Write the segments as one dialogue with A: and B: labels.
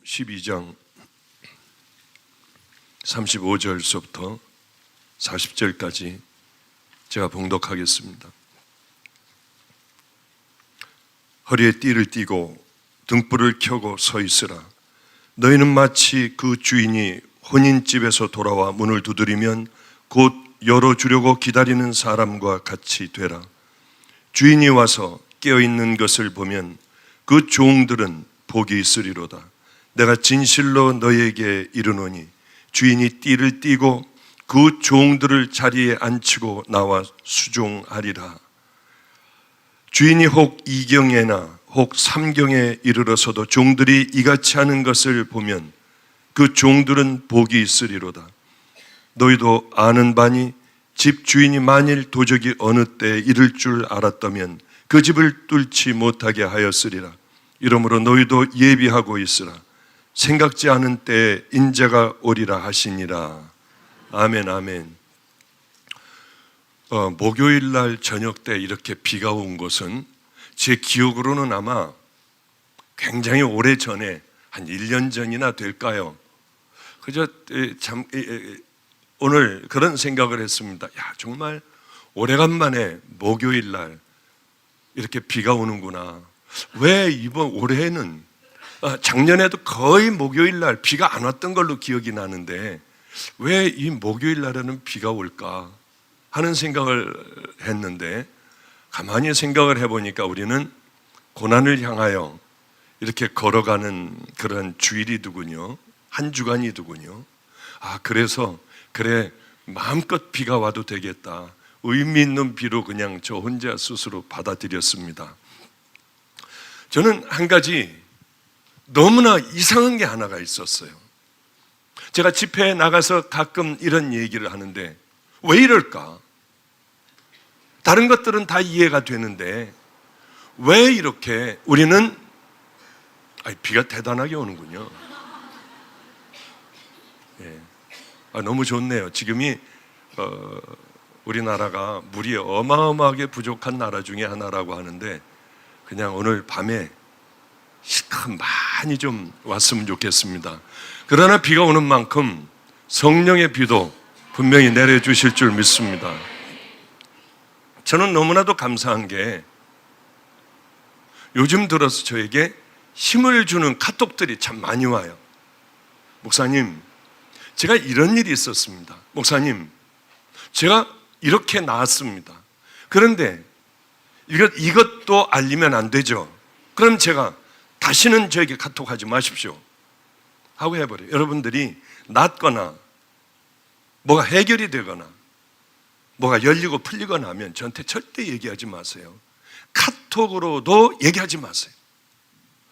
A: 12장 35절서부터 40절까지 제가 봉독하겠습니다. 허리에 띠를 띠고 등불을 켜고 서 있으라. 너희는 마치 그 주인이 혼인집에서 돌아와 문을 두드리면 곧 열어주려고 기다리는 사람과 같이 되라. 주인이 와서 깨어있는 것을 보면 그 종들은 복이 있으리로다. 내가 진실로 너희에게 이르노니 주인이 띠를 띠고 그 종들을 자리에 앉히고 나와 수종하리라. 주인이 혹 2경에나 혹 3경에 이르러서도 종들이 이같이 하는 것을 보면 그 종들은 복이 있으리로다. 너희도 아는 바니 집 주인이 만일 도적이 어느 때에 이를 줄 알았다면 그 집을 뚫지 못하게 하였으리라. 이러므로 너희도 예비하고 있으라. 생각지 않은 때에 인자가 오리라 하시니라. 아멘, 아멘. 목요일 날 저녁 때 이렇게 비가 온 것은 제 기억으로는 아마 굉장히 오래 전에 한 1년 전이나 될까요? 그저 오늘 그런 생각을 했습니다. 야, 정말 오래간만에 목요일 날 이렇게 비가 오는구나. 왜 이번 올해는 작년에도 거의 목요일 날 비가 안 왔던 걸로 기억이 나는데 왜 이 목요일 날에는 비가 올까 하는 생각을 했는데, 가만히 생각을 해보니까 우리는 고난을 향하여 이렇게 걸어가는 그런 주일이더군요. 한 주간이더군요. 그래서 그래, 마음껏 비가 와도 되겠다. 의미 있는 비로 그냥 저 혼자 스스로 받아들였습니다. 저는 한 가지 너무나 이상한 게 하나가 있었어요. 제가 집회에 나가서 가끔 이런 얘기를 하는데 왜 이럴까? 다른 것들은 다 이해가 되는데 왜 이렇게 우리는 비가 대단하게 오는군요. 예. 너무 좋네요. 지금이 우리나라가 물이 어마어마하게 부족한 나라 중에 하나라고 하는데 그냥 오늘 밤에 실컷 많이 좀 왔으면 좋겠습니다. 그러나 비가 오는 만큼 성령의 비도 분명히 내려주실 줄 믿습니다. 저는 너무나도 감사한 게 요즘 들어서 저에게 힘을 주는 카톡들이 참 많이 와요. 목사님, 제가 이런 일이 있었습니다. 목사님, 제가 이렇게 나왔습니다. 그런데 이것도 알리면 안 되죠. 그럼 제가 다시는 저에게 카톡하지 마십시오 하고 해버려요. 여러분들이 낫거나 뭐가 해결이 되거나 뭐가 열리고 풀리거나 하면 저한테 절대 얘기하지 마세요. 카톡으로도 얘기하지 마세요.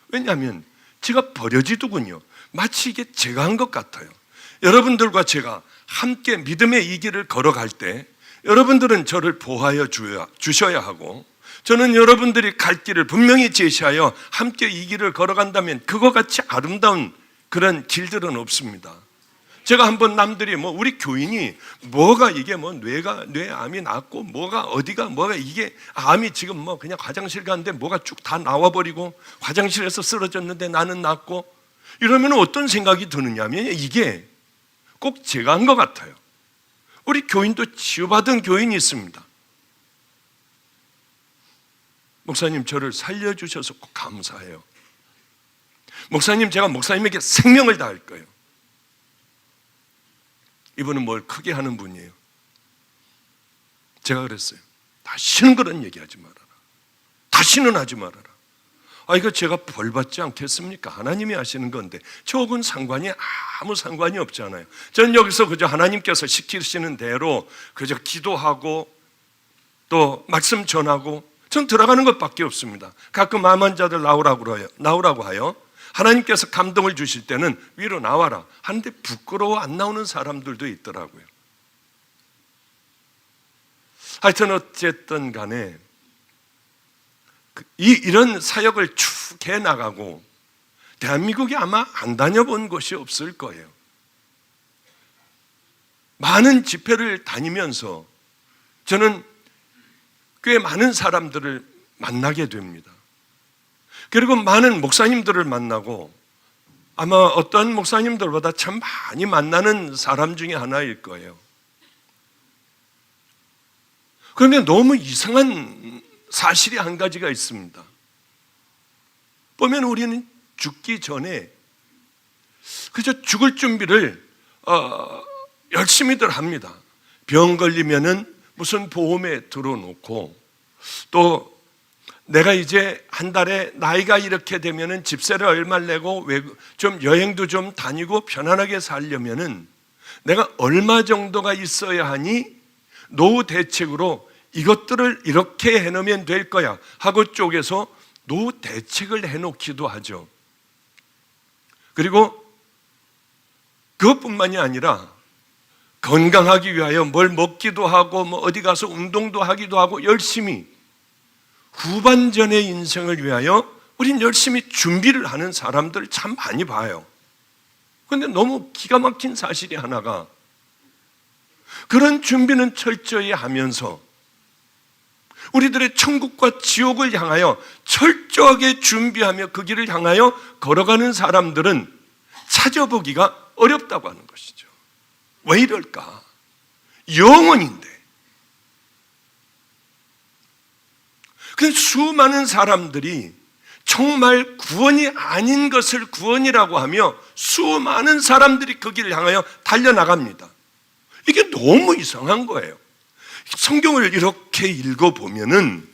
A: 왜냐하면 제가 버려지더군요. 마치 이게 제가 한 것 같아요. 여러분들과 제가 함께 믿음의 이 길을 걸어갈 때 여러분들은 저를 보호하여 주셔야 하고, 저는 여러분들이 갈 길을 분명히 제시하여 함께 이 길을 걸어간다면 그거 같이 아름다운 그런 길들은 없습니다. 제가 한번 남들이 우리 교인이 뭐가 이게 뇌암이 났고 뭐가 이게 암이 지금 그냥 화장실 갔는데 뭐가 쭉 다 나와버리고 화장실에서 쓰러졌는데 나는 낫고 이러면 어떤 생각이 드느냐면 이게 꼭 제가 한 것 같아요. 우리 교인도 치유받은 교인이 있습니다. 목사님, 저를 살려주셔서 꼭 감사해요. 목사님, 제가 목사님에게 생명을 다할 거예요. 이분은 뭘 크게 하는 분이에요. 제가 그랬어요. 다시는 그런 얘기하지 말아라. 다시는 하지 말아라. 이거 제가 벌 받지 않겠습니까? 하나님이 하시는 건데 저하고는 아무 상관이 없잖아요. 저는 여기서 그저 하나님께서 시키시는 대로 그저 기도하고 또 말씀 전하고 전 들어가는 것밖에 없습니다. 가끔 암 환자들 나오라고 하여 하나님께서 감동을 주실 때는 위로 나와라 하는데 부끄러워 안 나오는 사람들도 있더라고요. 하여튼 어쨌든 간에 이런 사역을 쭉 해나가고 대한민국이 아마 안 다녀본 곳이 없을 거예요. 많은 집회를 다니면서 저는 꽤 많은 사람들을 만나게 됩니다. 그리고 많은 목사님들을 만나고 아마 어떤 목사님들보다 참 많이 만나는 사람 중에 하나일 거예요. 그런데 너무 이상한 사실이 한 가지가 있습니다. 보면 우리는 죽기 전에 그저 죽을 준비를 열심히들 합니다. 병 걸리면은 무슨 보험에 들어놓고, 또 내가 이제 한 달에 나이가 이렇게 되면은 집세를 얼마를 내고 좀 여행도 좀 다니고 편안하게 살려면은 내가 얼마 정도가 있어야 하니 노후 대책으로 이것들을 이렇게 해놓으면 될 거야 하고 쪼개서 노후 대책을 해놓기도 하죠. 그리고 그것뿐만이 아니라 건강하기 위하여 뭘 먹기도 하고 뭐 어디 가서 운동도 하기도 하고 열심히 후반전의 인생을 위하여 우린 열심히 준비를 하는 사람들 참 많이 봐요. 그런데 너무 기가 막힌 사실이 하나가, 그런 준비는 철저히 하면서 우리들의 천국과 지옥을 향하여 철저하게 준비하며 그 길을 향하여 걸어가는 사람들은 찾아보기가 어렵다고 하는 것이죠. 왜 이럴까? 영원인데. 그래서 수많은 사람들이 정말 구원이 아닌 것을 구원이라고 하며 수많은 사람들이 그 길을 향하여 달려나갑니다. 이게 너무 이상한 거예요. 성경을 이렇게 읽어보면은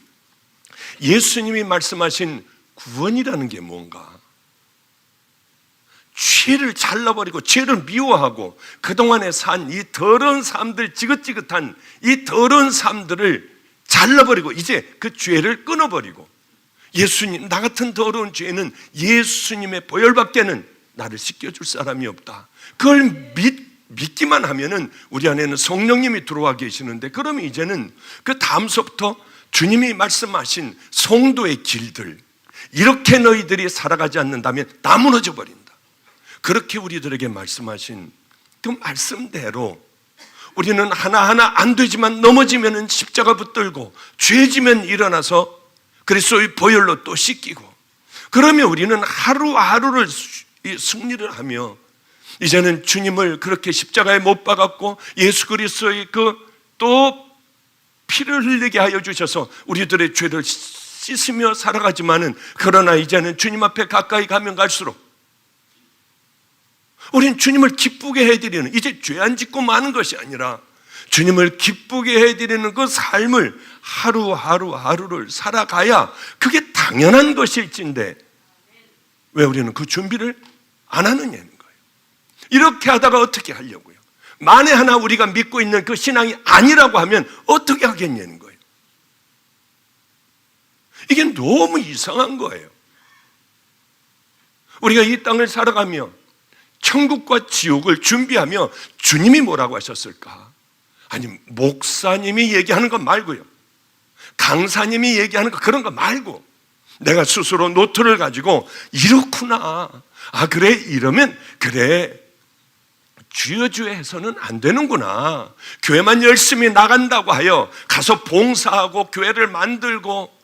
A: 예수님이 말씀하신 구원이라는 게 뭔가? 죄를 잘라버리고 죄를 미워하고 그동안에 산 이 더러운 삶들, 지긋지긋한 이 더러운 삶들을 잘라버리고 이제 그 죄를 끊어버리고, 예수님, 나 같은 더러운 죄는 예수님의 보혈밖에는 나를 씻겨줄 사람이 없다. 그걸 믿기만 하면은 우리 안에는 성령님이 들어와 계시는데, 그러면 이제는 그 다음서부터 주님이 말씀하신 성도의 길들, 이렇게 너희들이 살아가지 않는다면 다 무너져 버린다. 그렇게 우리들에게 말씀하신 그 말씀대로 우리는 하나하나 안 되지만 넘어지면 십자가 붙들고 죄지면 일어나서 그리스도의 보혈로 또 씻기고, 그러면 우리는 하루하루를 승리를 하며 이제는 주님을 그렇게 십자가에 못 박았고 예수 그리스도의 그 또 피를 흘리게 하여 주셔서 우리들의 죄를 씻으며 살아가지만은, 그러나 이제는 주님 앞에 가까이 가면 갈수록 우린 주님을 기쁘게 해드리는, 이제 죄 안 짓고 마는 것이 아니라 주님을 기쁘게 해드리는 그 삶을 하루하루를 살아가야 그게 당연한 것일진데 왜 우리는 그 준비를 안 하느냐는 거예요. 이렇게 하다가 어떻게 하려고요? 만에 하나 우리가 믿고 있는 그 신앙이 아니라고 하면 어떻게 하겠냐는 거예요. 이게 너무 이상한 거예요. 우리가 이 땅을 살아가며 천국과 지옥을 준비하며 주님이 뭐라고 하셨을까? 아니, 목사님이 얘기하는 거 말고요, 강사님이 얘기하는 거 그런 거 말고 내가 스스로 노트를 가지고 이렇구나, 아 그래, 이러면 그래, 주여주여 해서는 안 되는구나, 교회만 열심히 나간다고 하여 가서 봉사하고 교회를 만들고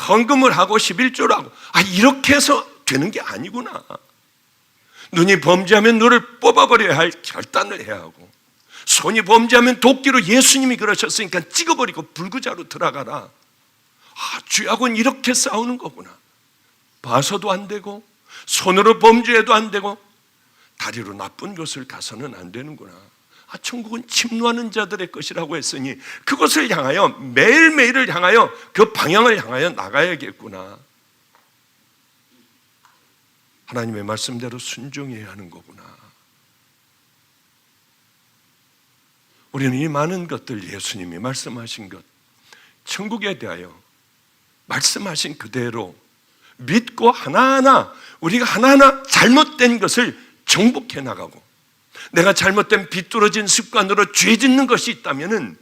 A: 헌금을 하고 11조를 하고, 아 이렇게 해서 되는 게 아니구나. 눈이 범죄하면 눈을 뽑아버려야 할 결단을 해야 하고, 손이 범죄하면 도끼로 예수님이 그러셨으니까 찍어버리고 불구자로 들어가라. 아, 죄하고는 이렇게 싸우는 거구나. 봐서도 안 되고 손으로 범죄해도 안 되고 다리로 나쁜 것을 가서는 안 되는구나. 아, 천국은 침노하는 자들의 것이라고 했으니 그것을 향하여 매일매일을 향하여 그 방향을 향하여 나가야겠구나. 하나님의 말씀대로 순종해야 하는 거구나. 우리는 이 많은 것들, 예수님이 말씀하신 것, 천국에 대하여 말씀하신 그대로 믿고 하나하나 우리가 하나하나 잘못된 것을 정복해 나가고, 내가 잘못된 비뚤어진 습관으로 죄 짓는 것이 있다면은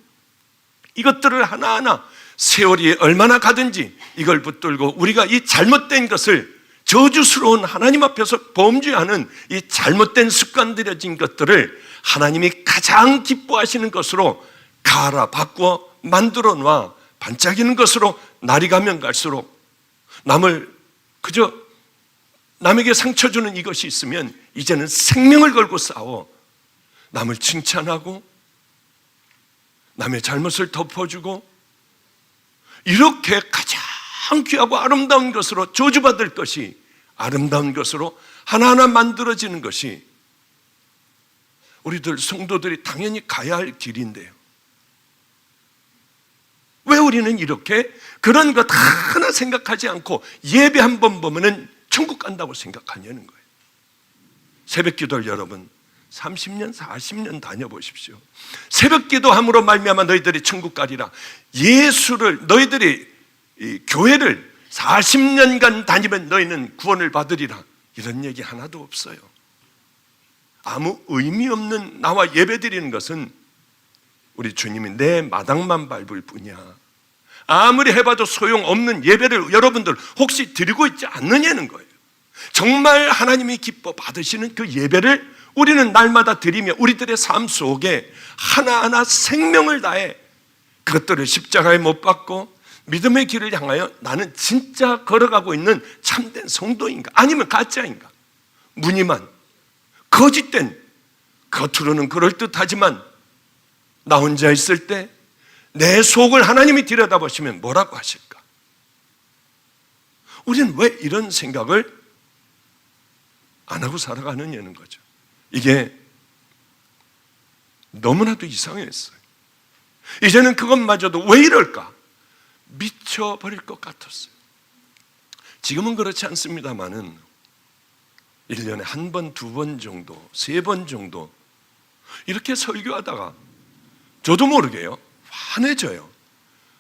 A: 이것들을 하나하나 세월이 얼마나 가든지 이걸 붙들고 우리가 이 잘못된 것을, 저주스러운 하나님 앞에서 범죄하는 이 잘못된 습관들여진 것들을 하나님이 가장 기뻐하시는 것으로 갈아 바꾸어 만들어 놔 반짝이는 것으로 날이 가면 갈수록 남을 그저 남에게 상처 주는 이것이 있으면 이제는 생명을 걸고 싸워 남을 칭찬하고 남의 잘못을 덮어주고 이렇게 가장 귀하고 아름다운 것으로 저주받을 것이 아름다운 것으로 하나하나 만들어지는 것이 우리들 성도들이 당연히 가야 할 길인데요. 왜 우리는 이렇게 그런 것 하나 생각하지 않고 예배 한 번 보면은 천국 간다고 생각하냐는 거예요. 새벽 기도를 여러분 30년, 40년 다녀보십시오. 새벽 기도함으로 말미암아 너희들이 천국 가리라. 예수를 너희들이 이 교회를 40년간 다니면 너희는 구원을 받으리라. 이런 얘기 하나도 없어요. 아무 의미 없는 나와 예배 드리는 것은 우리 주님이 내 마당만 밟을 뿐이야. 아무리 해봐도 소용없는 예배를 여러분들 혹시 드리고 있지 않느냐는 거예요. 정말 하나님이 기뻐 받으시는 그 예배를 우리는 날마다 드리며 우리들의 삶 속에 하나하나 생명을 다해 그것들을 십자가에 못 박고 믿음의 길을 향하여 나는 진짜 걸어가고 있는 참된 성도인가 아니면 가짜인가, 무늬만 거짓된 겉으로는 그럴듯하지만 나 혼자 있을 때 내 속을 하나님이 들여다보시면 뭐라고 하실까? 우리는 왜 이런 생각을 안 하고 살아가느냐는 거죠. 이게 너무나도 이상했어요. 이제는 그것마저도 왜 이럴까? 미쳐버릴 것 같았어요. 지금은 그렇지 않습니다만은 1년에 한 번, 두 번 정도, 세 번 정도 이렇게 설교하다가 저도 모르게요 환해져요.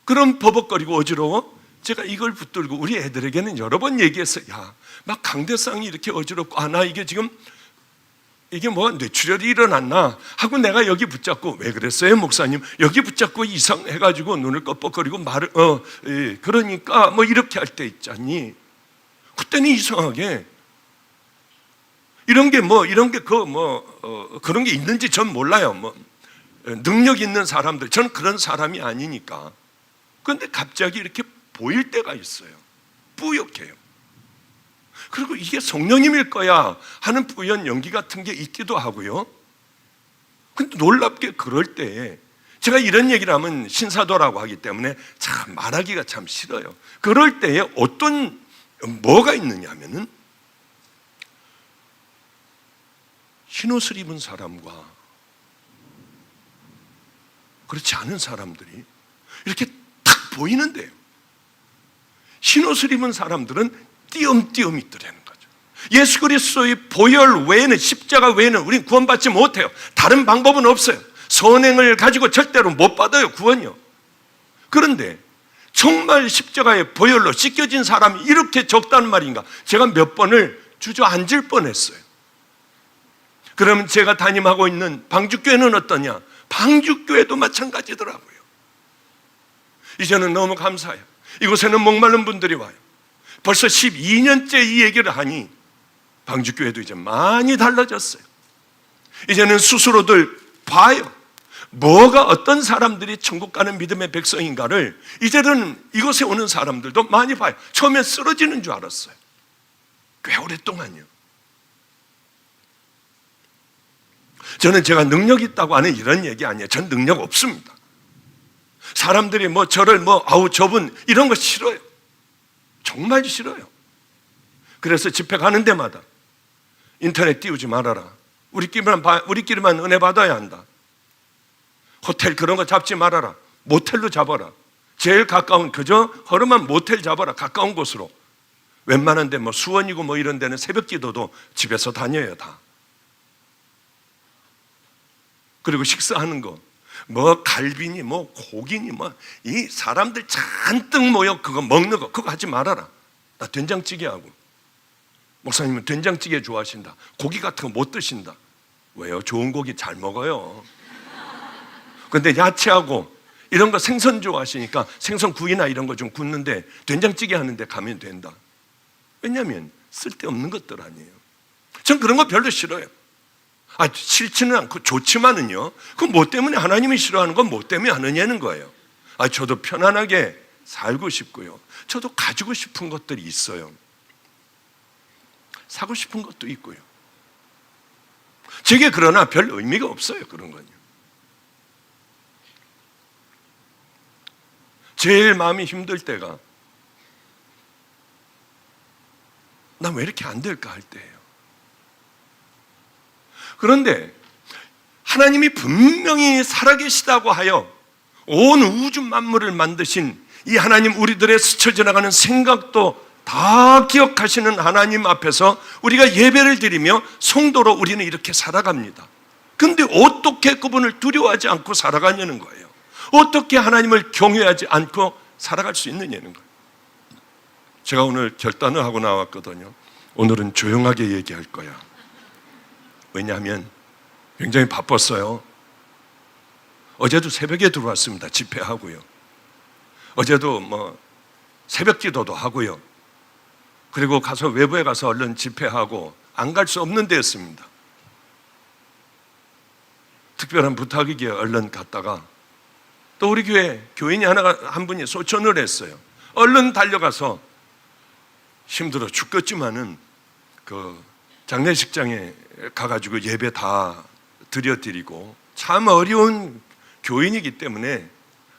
A: 그럼 버벅거리고 어지러워? 제가 이걸 붙들고 우리 애들에게는 여러 번 얘기했어요. 야, 막 강대상이 이렇게 어지럽고 나 이게 지금 이게 뭐 뇌출혈이 일어났나 하고 내가 여기 붙잡고 왜 그랬어요 목사님? 여기 붙잡고 이상해가지고 눈을 껌뻑거리고 말을 그러니까 뭐 이렇게 할 때 있잖니. 그때는 이상하게 이런 게 그런 게 있는지 전 몰라요. 뭐 능력 있는 사람들, 저는 그런 사람이 아니니까. 그런데 갑자기 이렇게 보일 때가 있어요. 뿌옇게요. 그리고 이게 성령님일 거야 하는 뿌연 연기 같은 게 있기도 하고요. 근데 놀랍게 그럴 때에 제가 이런 얘기를 하면 신사도라고 하기 때문에 참 말하기가 참 싫어요. 그럴 때에 어떤 뭐가 있느냐 하면은 흰옷을 입은 사람과 그렇지 않은 사람들이 이렇게 탁 보이는데요. 흰옷을 입은 사람들은 띄엄띄엄 있더라는 거죠. 예수 그리스도의 보혈 외에는, 십자가 외에는 우리는 구원받지 못해요. 다른 방법은 없어요. 선행을 가지고 절대로 못 받아요, 구원이요. 그런데 정말 십자가의 보혈로 씻겨진 사람이 이렇게 적다는 말인가? 제가 몇 번을 주저앉을 뻔했어요. 그러면 제가 담임하고 있는 방주교회는 어떠냐? 방주교회도 마찬가지더라고요. 이제는 너무 감사해요. 이곳에는 목마른 분들이 와요. 벌써 12년째 이 얘기를 하니 방주교회도 이제 많이 달라졌어요. 이제는 스스로들 봐요. 뭐가 어떤 사람들이 천국 가는 믿음의 백성인가를 이제는 이곳에 오는 사람들도 많이 봐요. 처음엔 쓰러지는 줄 알았어요. 꽤 오랫동안요. 저는 제가 능력 있다고 하는 이런 얘기 아니에요. 전 능력 없습니다. 사람들이 저를 아우 저분 이런 거 싫어요. 정말 싫어요. 그래서 집회 가는 데마다 인터넷 띄우지 말아라. 우리끼리만 은혜 받아야 한다. 호텔 그런 거 잡지 말아라. 모텔로 잡아라. 제일 가까운 그저 허름한 모텔 잡아라. 가까운 곳으로. 웬만한 데 수원이고 이런 데는 새벽 기도도 집에서 다녀요 다. 그리고 식사하는 거 갈비니 고기니 이 사람들 잔뜩 모여 그거 먹는 거 그거 하지 말아라. 나 된장찌개 하고. 목사님은 된장찌개 좋아하신다. 고기 같은 거 못 드신다. 왜요? 좋은 고기 잘 먹어요. 근데 야채하고 이런 거 생선 좋아하시니까 생선 구이나 이런 거 좀 굽는데 된장찌개 하는데 가면 된다. 왜냐하면 쓸데없는 것들 아니에요. 전 그런 거 별로 싫어요. 싫지는 않고 좋지만은요. 그 뭐 때문에 하나님이 싫어하는 건 뭐 때문에 하느냐는 거예요. 저도 편안하게 살고 싶고요. 저도 가지고 싶은 것들이 있어요. 사고 싶은 것도 있고요. 제게 그러나 별 의미가 없어요. 그런 건요. 제일 마음이 힘들 때가 나 왜 이렇게 안 될까 할 때예요. 그런데 하나님이 분명히 살아계시다고 하여 온 우주 만물을 만드신 이 하나님, 우리들의 스쳐 지나가는 생각도 다 기억하시는 하나님 앞에서 우리가 예배를 드리며 성도로 우리는 이렇게 살아갑니다. 그런데 어떻게 그분을 두려워하지 않고 살아가냐는 거예요. 어떻게 하나님을 경외하지 않고 살아갈 수 있느냐는 거예요. 제가 오늘 결단을 하고 나왔거든요. 오늘은 조용하게 얘기할 거야. 왜냐하면 굉장히 바빴어요. 어제도 새벽에 들어왔습니다. 집회하고요. 어제도 새벽 기도도 하고요. 그리고 가서 외부에 가서 얼른 집회하고 안 갈 수 없는 데였습니다. 특별한 부탁이기에 얼른 갔다가 또 우리 교회 교인이 한 분이 소천을 했어요. 얼른 달려가서 힘들어 죽겠지만은 그 장례식장에 가가지고 예배 다 드려드리고, 참 어려운 교인이기 때문에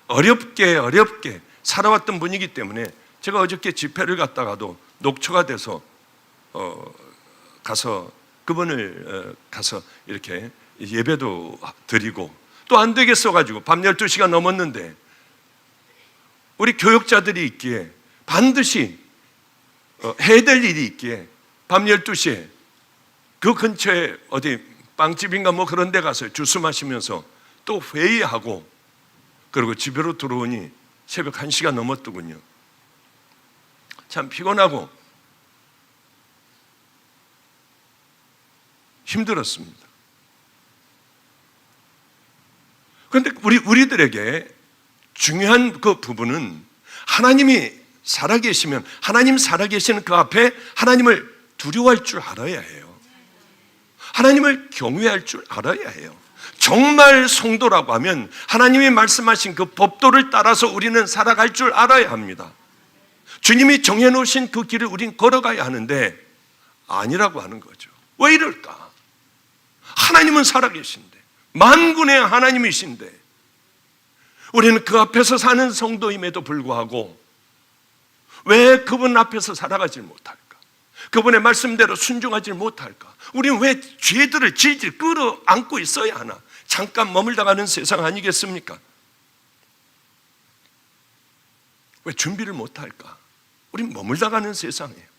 A: 어렵게 살아왔던 분이기 때문에 제가 어저께 집회를 갔다가도 녹초가 돼서 가서 그분을 가서 이렇게 예배도 드리고, 또 안 되겠어 가지고 밤 12시가 넘었는데 우리 교역자들이 있기에 반드시 해야 될 일이 있기에 밤 12시에 그 근처에 어디 빵집인가 그런 데 가서 주스 마시면서 또 회의하고, 그리고 집으로 들어오니 새벽 1시가 넘었더군요. 참 피곤하고 힘들었습니다. 그런데 우리들에게 중요한 그 부분은 하나님이 살아계시면, 하나님 살아계시는 그 앞에 하나님을 두려워할 줄 알아야 해요. 하나님을 경외할 줄 알아야 해요. 정말 성도라고 하면 하나님이 말씀하신 그 법도를 따라서 우리는 살아갈 줄 알아야 합니다. 주님이 정해놓으신 그 길을 우린 걸어가야 하는데 아니라고 하는 거죠. 왜 이럴까? 하나님은 살아계신데, 만군의 하나님이신데 우리는 그 앞에서 사는 성도임에도 불구하고 왜 그분 앞에서 살아가지 못할까? 그분의 말씀대로 순종하지 못할까? 우리는 왜 죄들을 질질 끌어안고 있어야 하나? 잠깐 머물다 가는 세상 아니겠습니까? 왜 준비를 못할까? 우린 머물다 가는 세상이에요.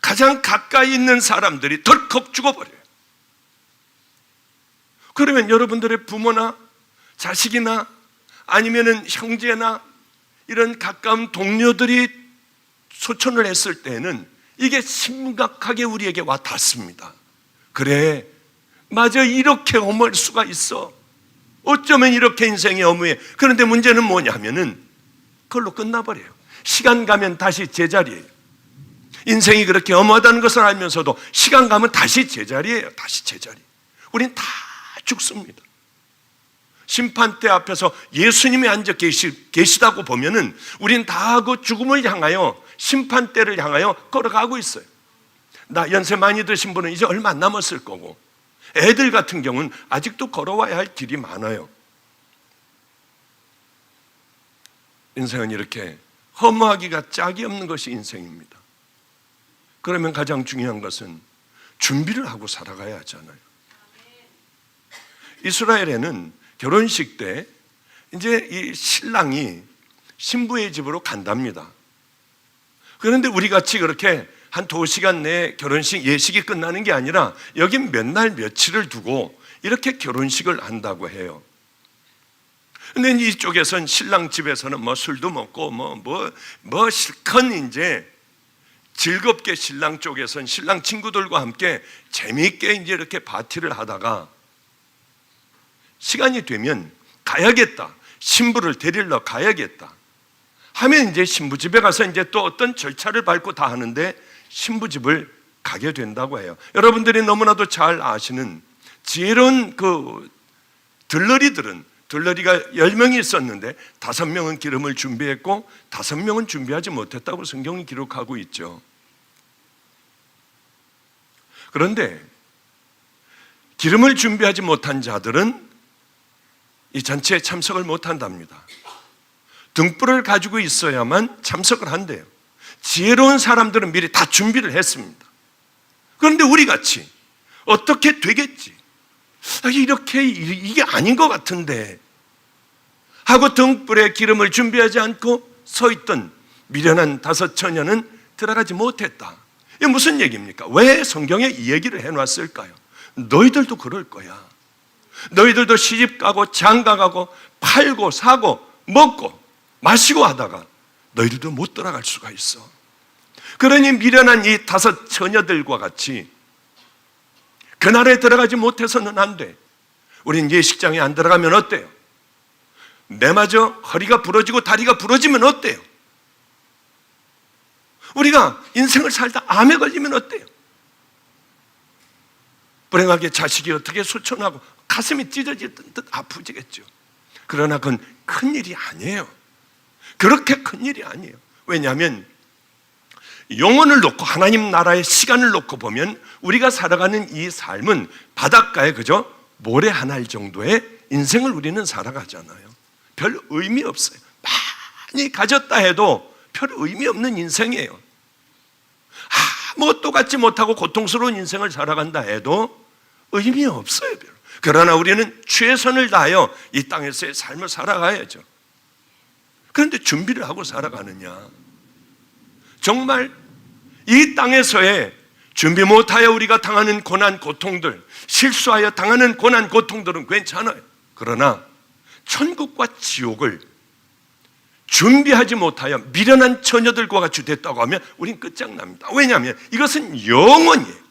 A: 가장 가까이 있는 사람들이 덜컥 죽어버려요. 그러면 여러분들의 부모나 자식이나 아니면은 형제나 이런 가까운 동료들이 소천을 했을 때는 이게 심각하게 우리에게 와 닿습니다. 그래, 맞아, 이렇게 허무할 수가 있어. 어쩌면 이렇게 인생이 허무해. 그런데 문제는 뭐냐면은 그걸로 끝나버려요. 시간 가면 다시 제자리예요. 인생이 그렇게 허무하다는 것을 알면서도 시간 가면 다시 제자리예요. 다시 제자리. 우린 다 죽습니다. 심판대 앞에서 예수님이 앉아 계시다고 보면은 우린 다 그 죽음을 향하여, 심판대를 향하여 걸어가고 있어요. 나 연세 많이 드신 분은 이제 얼마 안 남았을 거고, 애들 같은 경우는 아직도 걸어와야 할 길이 많아요. 인생은 이렇게 허무하기가 짝이 없는 것이 인생입니다. 그러면 가장 중요한 것은 준비를 하고 살아가야 하잖아요. 이스라엘에는 결혼식 때 이제 이 신랑이 신부의 집으로 간답니다. 그런데 우리 같이 그렇게 한 2시간 내에 결혼식 예식이 끝나는 게 아니라 여긴 몇 날 며칠을 두고 이렇게 결혼식을 한다고 해요. 근데 이쪽에서는 신랑 집에서는 술도 먹고 실컷 이제 즐겁게, 신랑 쪽에서는 신랑 친구들과 함께 재미있게 이제 이렇게 파티를 하다가 시간이 되면 가야겠다, 신부를 데리러 가야겠다 하면 이제 신부 집에 가서 이제 또 어떤 절차를 밟고 다 하는데 신부 집을 가게 된다고 해요. 여러분들이 너무나도 잘 아시는 지혜로운 그 들러리가 10명이 있었는데 5명은 기름을 준비했고 5명은 준비하지 못했다고 성경이 기록하고 있죠. 그런데 기름을 준비하지 못한 자들은 이 잔치에 참석을 못한답니다. 등불을 가지고 있어야만 참석을 한대요. 지혜로운 사람들은 미리 다 준비를 했습니다. 그런데 우리같이 어떻게 되겠지? 이렇게 이게 아닌 것 같은데 하고 등불에 기름을 준비하지 않고 서 있던 미련한 5 처녀는 들어가지 못했다. 이게 무슨 얘기입니까? 왜 성경에 이 얘기를 해놨을까요? 너희들도 그럴 거야. 너희들도 시집 가고 장가 가고 팔고 사고 먹고 마시고 하다가 너희들도 못 들어갈 수가 있어. 그러니 미련한 이 5 처녀들과 같이 그날에 들어가지 못해서는 안 돼. 우린 예식장에 안 들어가면 어때요? 매마저 허리가 부러지고 다리가 부러지면 어때요? 우리가 인생을 살다 암에 걸리면 어때요? 불행하게 자식이 어떻게 소천하고 가슴이 찢어지던 듯 아프지겠죠. 그러나 그건 큰일이 아니에요. 그렇게 큰일이 아니에요. 왜냐하면 영혼을 놓고 하나님 나라의 시간을 놓고 보면 우리가 살아가는 이 삶은 바닷가에 그저 모래 한 알 정도의 인생을 우리는 살아가잖아요. 별 의미 없어요. 많이 가졌다 해도 별 의미 없는 인생이에요. 아무것도 갖지 못하고 고통스러운 인생을 살아간다 해도 의미 없어요. 그러나 우리는 최선을 다하여 이 땅에서의 삶을 살아가야죠. 그런데 준비를 하고 살아가느냐? 정말 이 땅에서의 준비 못하여 우리가 당하는 고난 고통들, 실수하여 당하는 고난 고통들은 괜찮아요. 그러나 천국과 지옥을 준비하지 못하여 미련한 처녀들과 같이 됐다고 하면 우린 끝장납니다. 왜냐하면 이것은 영원이에요.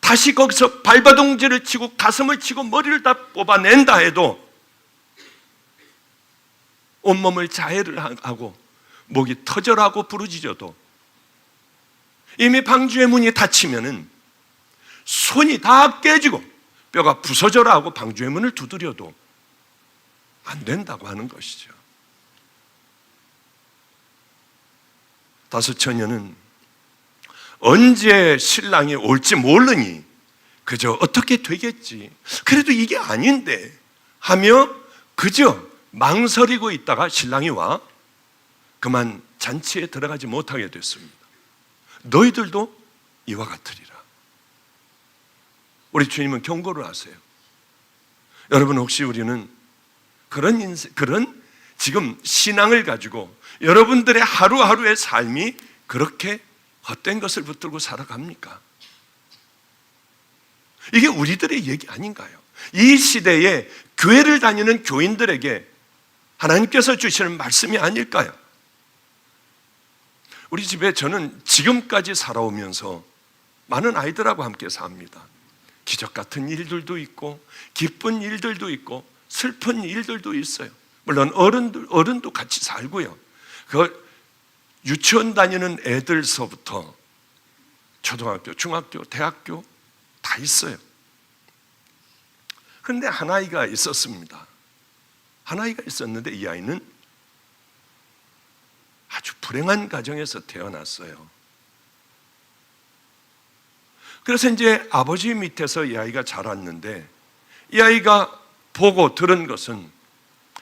A: 다시 거기서 발버둥질을 치고 가슴을 치고 머리를 다 뽑아낸다 해도 온몸을 자해를 하고 목이 터져라고 부르짖어도 이미 방주의 문이 닫히면은 손이 다 깨지고 뼈가 부서져라 하고 방주의 문을 두드려도 안 된다고 하는 것이죠. 5 처녀는 언제 신랑이 올지 모르니 그저 어떻게 되겠지, 그래도 이게 아닌데 하며 그저 망설이고 있다가 신랑이 와 그만 잔치에 들어가지 못하게 됐습니다. 너희들도 이와 같으리라. 우리 주님은 경고를 하세요. 여러분, 혹시 우리는 그런 지금 신앙을 가지고 여러분들의 하루하루의 삶이 그렇게 헛된 것을 붙들고 살아갑니까? 이게 우리들의 얘기 아닌가요? 이 시대에 교회를 다니는 교인들에게 하나님께서 주시는 말씀이 아닐까요? 우리 집에 저는 지금까지 살아오면서 많은 아이들하고 함께 삽니다. 기적 같은 일들도 있고 기쁜 일들도 있고 슬픈 일들도 있어요. 물론 어른도 같이 살고요. 그 유치원 다니는 애들서부터 초등학교, 중학교, 대학교 다 있어요. 그런데 한 아이가 있었습니다. 한 아이가 있었는데 이 아이는 아주 불행한 가정에서 태어났어요. 그래서 이제 아버지 밑에서 이 아이가 자랐는데 이 아이가 보고 들은 것은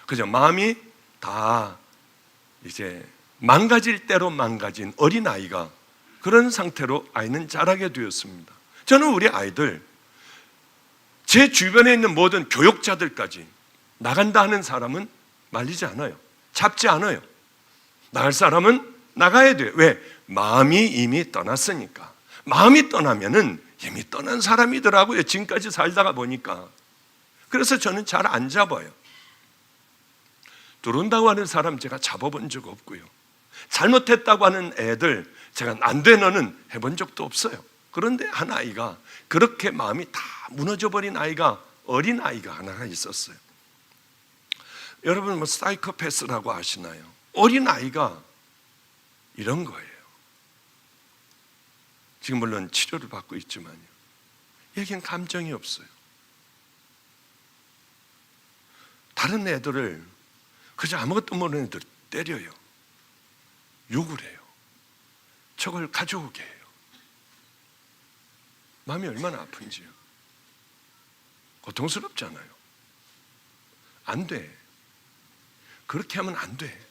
A: 그저 마음이 다 이제 망가질 대로 망가진 어린아이가 그런 상태로 아이는 자라게 되었습니다. 저는 우리 아이들, 제 주변에 있는 모든 교육자들까지 나간다 하는 사람은 말리지 않아요. 잡지 않아요. 나갈 사람은 나가야 돼요. 왜? 마음이 이미 떠났으니까. 마음이 떠나면은 이미 떠난 사람이더라고요. 지금까지 살다가 보니까. 그래서 저는 잘 안 잡아요. 들어온다고 하는 사람 제가 잡아본 적 없고요. 잘못했다고 하는 애들 제가 안 돼 너는 해본 적도 없어요. 그런데 한 아이가 그렇게 마음이 다 무너져버린 아이가, 어린 아이가 하나가 있었어요. 여러분 뭐 사이코패스라고 아시나요? 어린 아이가 이런 거예요. 지금 물론 치료를 받고 있지만요. 얘기는 감정이 없어요. 다른 애들을 그저 아무것도 모르는 애들 때려요. 욕을 해요. 저걸 가져오게 해요. 마음이 얼마나 아픈지요. 고통스럽잖아요. 안 돼. 그렇게 하면 안 돼.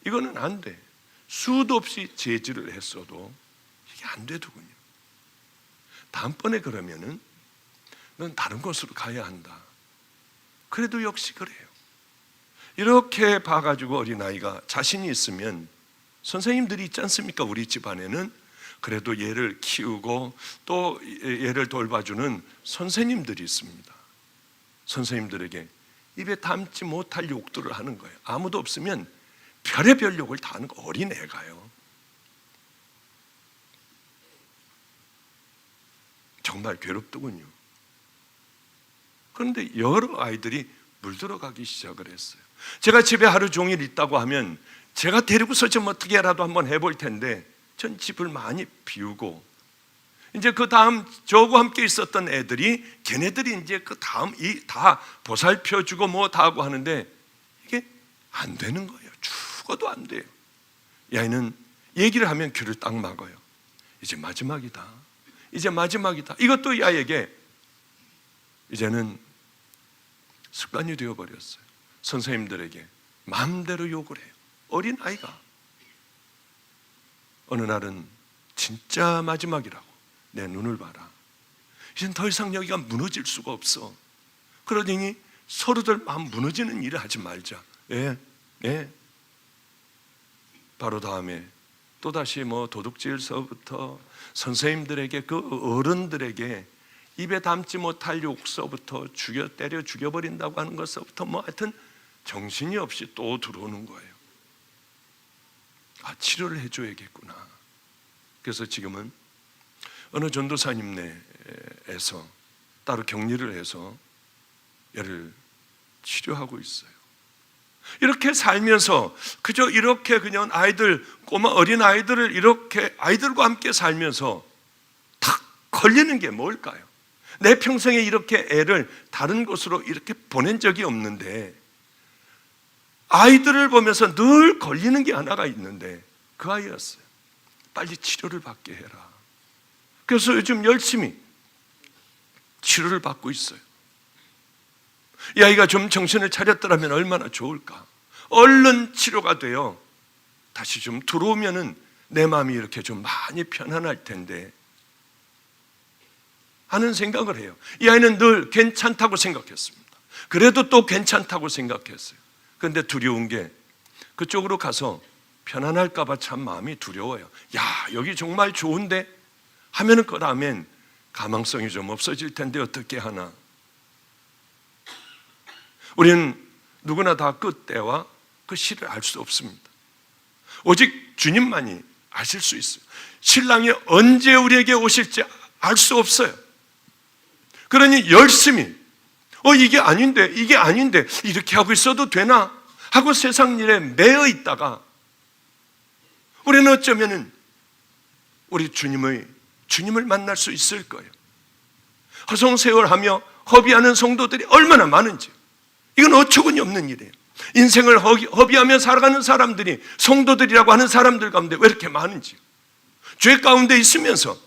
A: 이거는 안 돼. 수도 없이 제지를 했어도 이게 안 되더군요. 다음번에 그러면은 넌 다른 곳으로 가야 한다. 그래도 역시 그래요. 이렇게 봐가지고 어린아이가 자신이 있으면 선생님들이 있지 않습니까? 우리 집안에는 그래도 얘를 키우고 또 얘를 돌봐주는 선생님들이 있습니다. 선생님들에게 입에 담지 못할 욕들을 하는 거예요. 아무도 없으면 별의별 욕을 다 하는 거, 어린애가요. 정말 괴롭더군요. 그런데 여러 아이들이 물들어가기 시작을 했어요. 제가 집에 하루 종일 있다고 하면 제가 데리고서 좀 어떻게라도 한번 해볼 텐데 전 집을 많이 비우고, 이제 그 다음 저하고 함께 있었던 애들이 걔네들이 이제 그 다음 다 보살펴주고 뭐 다 하고 하는데 이게 안 되는 거예요. 죽어도 안 돼요. 이 아이는 얘기를 하면 귀를 딱 막아요. 이제 마지막이다. 이제 마지막이다. 이것도 이 아이에게 이제는 습관이 되어버렸어요. 선생님들에게 마음대로 욕을 해요. 어린 아이가. 어느 날은 진짜 마지막이라고. 내 눈을 봐라. 이젠 더 이상 여기가 무너질 수가 없어. 그러더니 서로들 마음 무너지는 일을 하지 말자. 예. 바로 다음에 또다시 뭐 도둑질서부터 선생님들에게, 그 어른들에게 입에 담지 못할 욕서부터 때려 죽여버린다고 하는 것서부터 뭐 하여튼 정신이 없이 또 들어오는 거예요. 아, 치료를 해줘야겠구나. 그래서 지금은 어느 전도사님네에서 따로 격리를 해서 얘를 치료하고 있어요. 이렇게 살면서 그저 이렇게 그냥 꼬마 어린 아이들을 이렇게 아이들과 함께 살면서 탁 걸리는 게 뭘까요? 내 평생에 이렇게 애를 다른 곳으로 이렇게 보낸 적이 없는데 아이들을 보면서 늘 걸리는 게 하나가 있는데 그 아이였어요. 빨리 치료를 받게 해라. 그래서 요즘 열심히 치료를 받고 있어요. 이 아이가 좀 정신을 차렸더라면 얼마나 좋을까. 얼른 치료가 되어 다시 좀 들어오면은 내 마음이 이렇게 좀 많이 편안할 텐데 하는 생각을 해요. 이 아이는 늘 괜찮다고 생각했습니다. 그래도 또 괜찮다고 생각했어요. 그런데 두려운 게 그쪽으로 가서 편안할까 봐 참 마음이 두려워요. 야, 여기 정말 좋은데 하면은 그 다음엔 가망성이 좀 없어질 텐데 어떻게 하나. 우리는 누구나 다 그 때와 그 시를 알 수 없습니다. 오직 주님만이 아실 수 있어요. 신랑이 언제 우리에게 오실지 알 수 없어요. 그러니 열심히 이게 아닌데 이렇게 하고 있어도 되나 하고 세상 일에 매여 있다가 우리는 어쩌면은 우리 주님을 만날 수 있을 거예요. 허송세월하며 허비하는 성도들이 얼마나 많은지, 이건 어처구니 없는 일이에요. 인생을 허비하며 살아가는 사람들이 성도들이라고 하는 사람들 가운데 왜 이렇게 많은지, 죄 가운데 있으면서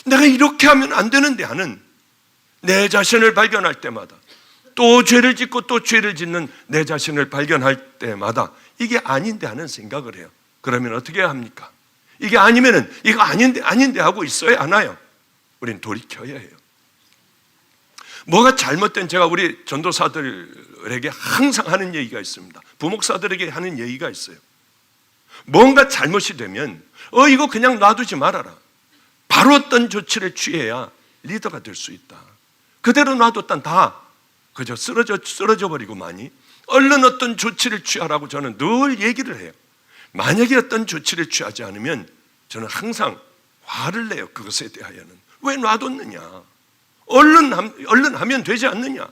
A: 내가 이렇게 하면 안 되는데 하는 내 자신을 발견할 때마다, 또 죄를 짓고 또 죄를 짓는 내 자신을 발견할 때마다 이게 아닌데 하는 생각을 해요. 그러면 어떻게 해야 합니까? 이게 아니면은 이거 아닌데 하고 있어야 하나요? 우린 돌이켜야 해요. 뭐가 잘못된, 제가 우리 전도사들에게 항상 하는 얘기가 있습니다. 부목사들에게 하는 얘기가 있어요. 뭔가 잘못이 되면 이거 그냥 놔두지 말아라. 바로 어떤 조치를 취해야 리더가 될 수 있다. 그대로 놔뒀단 다 그저 쓰러져 버리고만이, 얼른 어떤 조치를 취하라고 저는 늘 얘기를 해요. 만약에 어떤 조치를 취하지 않으면 저는 항상 화를 내요. 그것에 대하여는 왜 놔뒀느냐, 얼른 하면 되지 않느냐.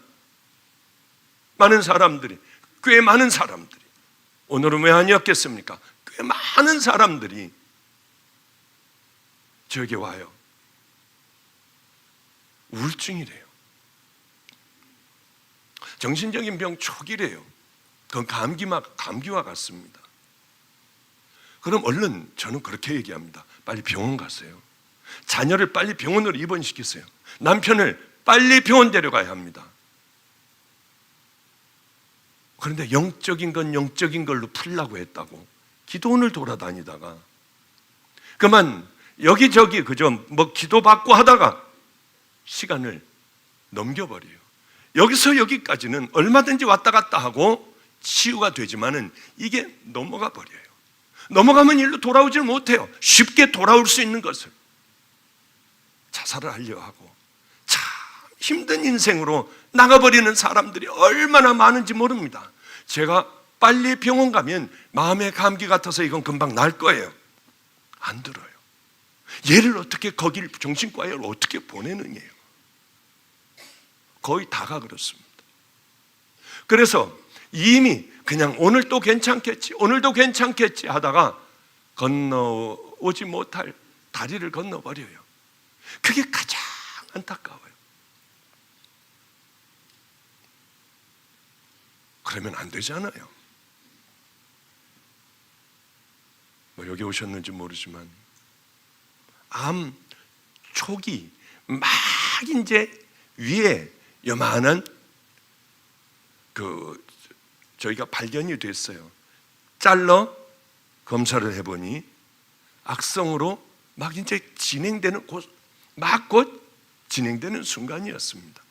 A: 많은 사람들이, 꽤 많은 사람들이, 오늘은 왜 아니었겠습니까? 꽤 많은 사람들이 저에게 와요. 우울증이래요. 정신적인 병 초기래요. 그건 감기와 같습니다. 그럼 얼른 저는 그렇게 얘기합니다. 빨리 병원 가세요. 자녀를 빨리 병원으로 입원시키세요. 남편을 빨리 병원 데려가야 합니다. 그런데 영적인 건 영적인 걸로 풀려고 했다고 기도원을 돌아다니다가 그만 여기저기 그저 뭐 기도받고 하다가 시간을 넘겨버려요. 여기서 여기까지는 얼마든지 왔다 갔다 하고 치유가 되지만은 이게 넘어가 버려요. 넘어가면 일로 돌아오질 못해요. 쉽게 돌아올 수 있는 것을 자살을 하려 하고 참 힘든 인생으로 나가버리는 사람들이 얼마나 많은지 모릅니다. 제가 빨리 병원 가면 마음의 감기 같아서 이건 금방 날 거예요. 안 들어요. 얘를 어떻게 거길 정신과에 어떻게 보내느냐요. 거의 다가 그렇습니다. 그래서 이미 그냥 오늘 또 괜찮겠지, 오늘도 괜찮겠지 하다가 건너오지 못할 다리를 건너버려요. 그게 가장 안타까워요. 그러면 안 되잖아요. 뭐 여기 오셨는지 모르지만 암 초기 막 이제 위에 요만한 저희가 발견이 됐어요. 잘라 검사를 해보니 악성으로 막 이제 진행되는 곧 진행되는 순간이었습니다.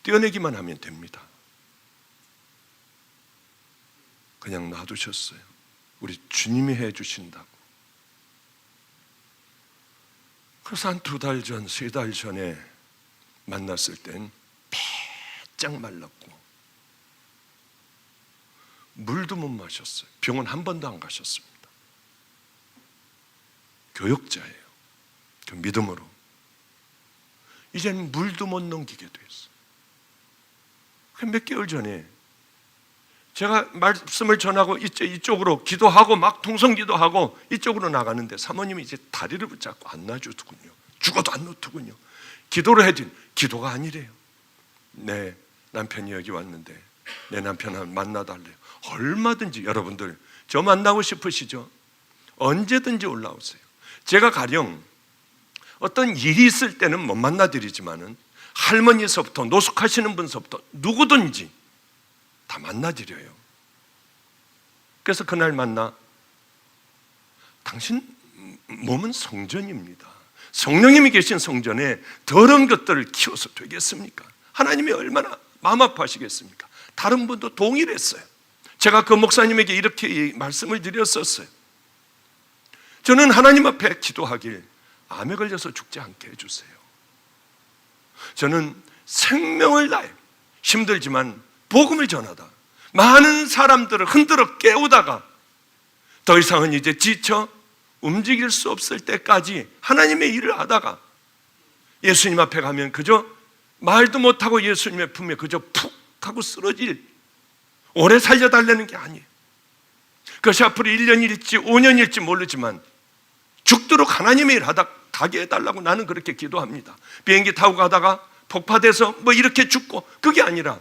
A: 떼어내기만 하면 됩니다. 그냥 놔두셨어요. 우리 주님이 해주신다고. 그래서 한 2달 전, 3달 전에 만났을 땐 바짝 말랐고 물도 못 마셨어요. 병원 한 번도 안 가셨습니다. 교역자예요. 그 믿음으로. 이제는 물도 못 넘기게 됐어요. 몇 개월 전에 제가 말씀을 전하고 이쪽으로 기도하고 막 통성기도하고 이쪽으로 나가는데 사모님이 이제 다리를 붙잡고 안 놔주더군요. 죽어도 안 놓더군요. 기도를 해도 기도가 아니래요. 네, 남편이 여기 왔는데 내 남편 만나달래요. 얼마든지 여러분들 저 만나고 싶으시죠? 언제든지 올라오세요. 제가 가령 어떤 일이 있을 때는 못 만나드리지만은 할머니서부터 노숙하시는 분서부터 누구든지 다 만나드려요. 그래서 그날 만나 당신 몸은 성전입니다. 성령님이 계신 성전에 더러운 것들을 키워서 되겠습니까? 하나님이 얼마나 마음 아파하시겠습니까? 다른 분도 동의를 했어요. 제가 그 목사님에게 이렇게 말씀을 드렸었어요. 저는 하나님 앞에 기도하길 암에 걸려서 죽지 않게 해주세요. 저는 생명을 다해 힘들지만 복음을 전하다 많은 사람들을 흔들어 깨우다가 더 이상은 이제 지쳐 움직일 수 없을 때까지 하나님의 일을 하다가 예수님 앞에 가면 그저 말도 못하고 예수님의 품에 그저 푹 하고 쓰러질, 오래 살려달라는 게 아니에요. 그것이 앞으로 1년일지 5년일지 모르지만 죽도록 하나님의 일 하다 가게 해달라고 나는 그렇게 기도합니다. 비행기 타고 가다가 폭파돼서 뭐 이렇게 죽고, 그게 아니라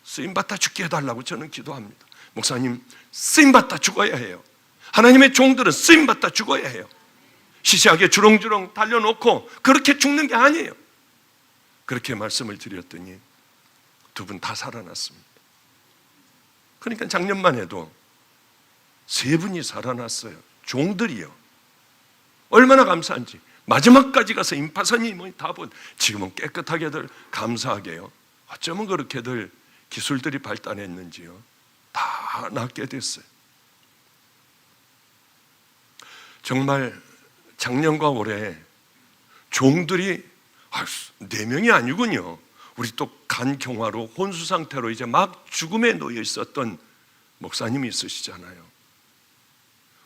A: 쓰임받다 죽게 해달라고 저는 기도합니다. 목사님, 쓰임받다 죽어야 해요. 하나님의 종들은 쓰임받다 죽어야 해요. 시시하게 주렁주렁 달려놓고 그렇게 죽는 게 아니에요. 그렇게 말씀을 드렸더니 두 분 다 살아났습니다. 그러니까 작년만 해도 3분이 살아났어요. 종들이요. 얼마나 감사한지. 마지막까지 가서 임파선이 다 본, 지금은 깨끗하게들 감사하게요. 어쩌면 그렇게들 기술들이 발달했는지요. 다 낫게 됐어요. 정말 작년과 올해 종들이 4명이 아니군요. 우리 또 간경화로 혼수 상태로 이제 막 죽음에 놓여 있었던 목사님이 있으시잖아요.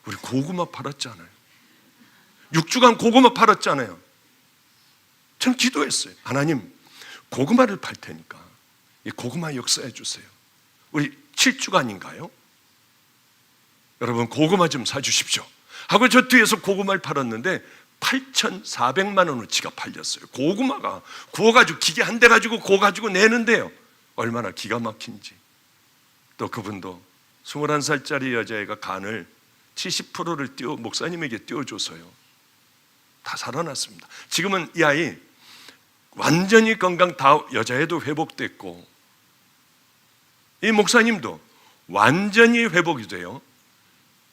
A: 우리 고구마 팔았잖아요. 6주간 고구마 팔았잖아요. 전 기도했어요. 하나님, 고구마를 팔 테니까 이 고구마 역사해 주세요. 우리 7주간인가요? 여러분 고구마 좀 사주십시오 하고 저 뒤에서 고구마를 팔았는데 8,400만 원어치가 팔렸어요. 고구마가 구워가지고 기계 한 대 가지고 구워가지고 내는데요, 얼마나 기가 막힌지. 또 그분도 21살짜리 여자애가 간을 70%를 목사님에게 띄워줘서요, 다 살아났습니다. 지금은 이 아이 완전히 건강, 다 여자애도 회복됐고 이 목사님도 완전히 회복이 돼요.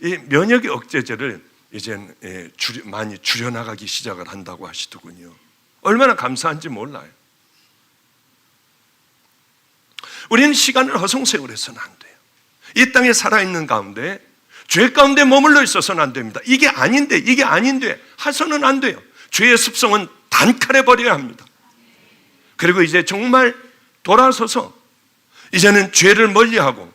A: 이 면역 억제제를 이제 많이 줄여나가기 시작을 한다고 하시더군요. 얼마나 감사한지 몰라요. 우리는 시간을 허송세월해서는 안 돼요. 이 땅에 살아있는 가운데 죄 가운데 머물러 있어서는 안 됩니다. 이게 아닌데 해서는 안 돼요. 죄의 습성은 단칼에 버려야 합니다. 그리고 이제 정말 돌아서서 이제는 죄를 멀리하고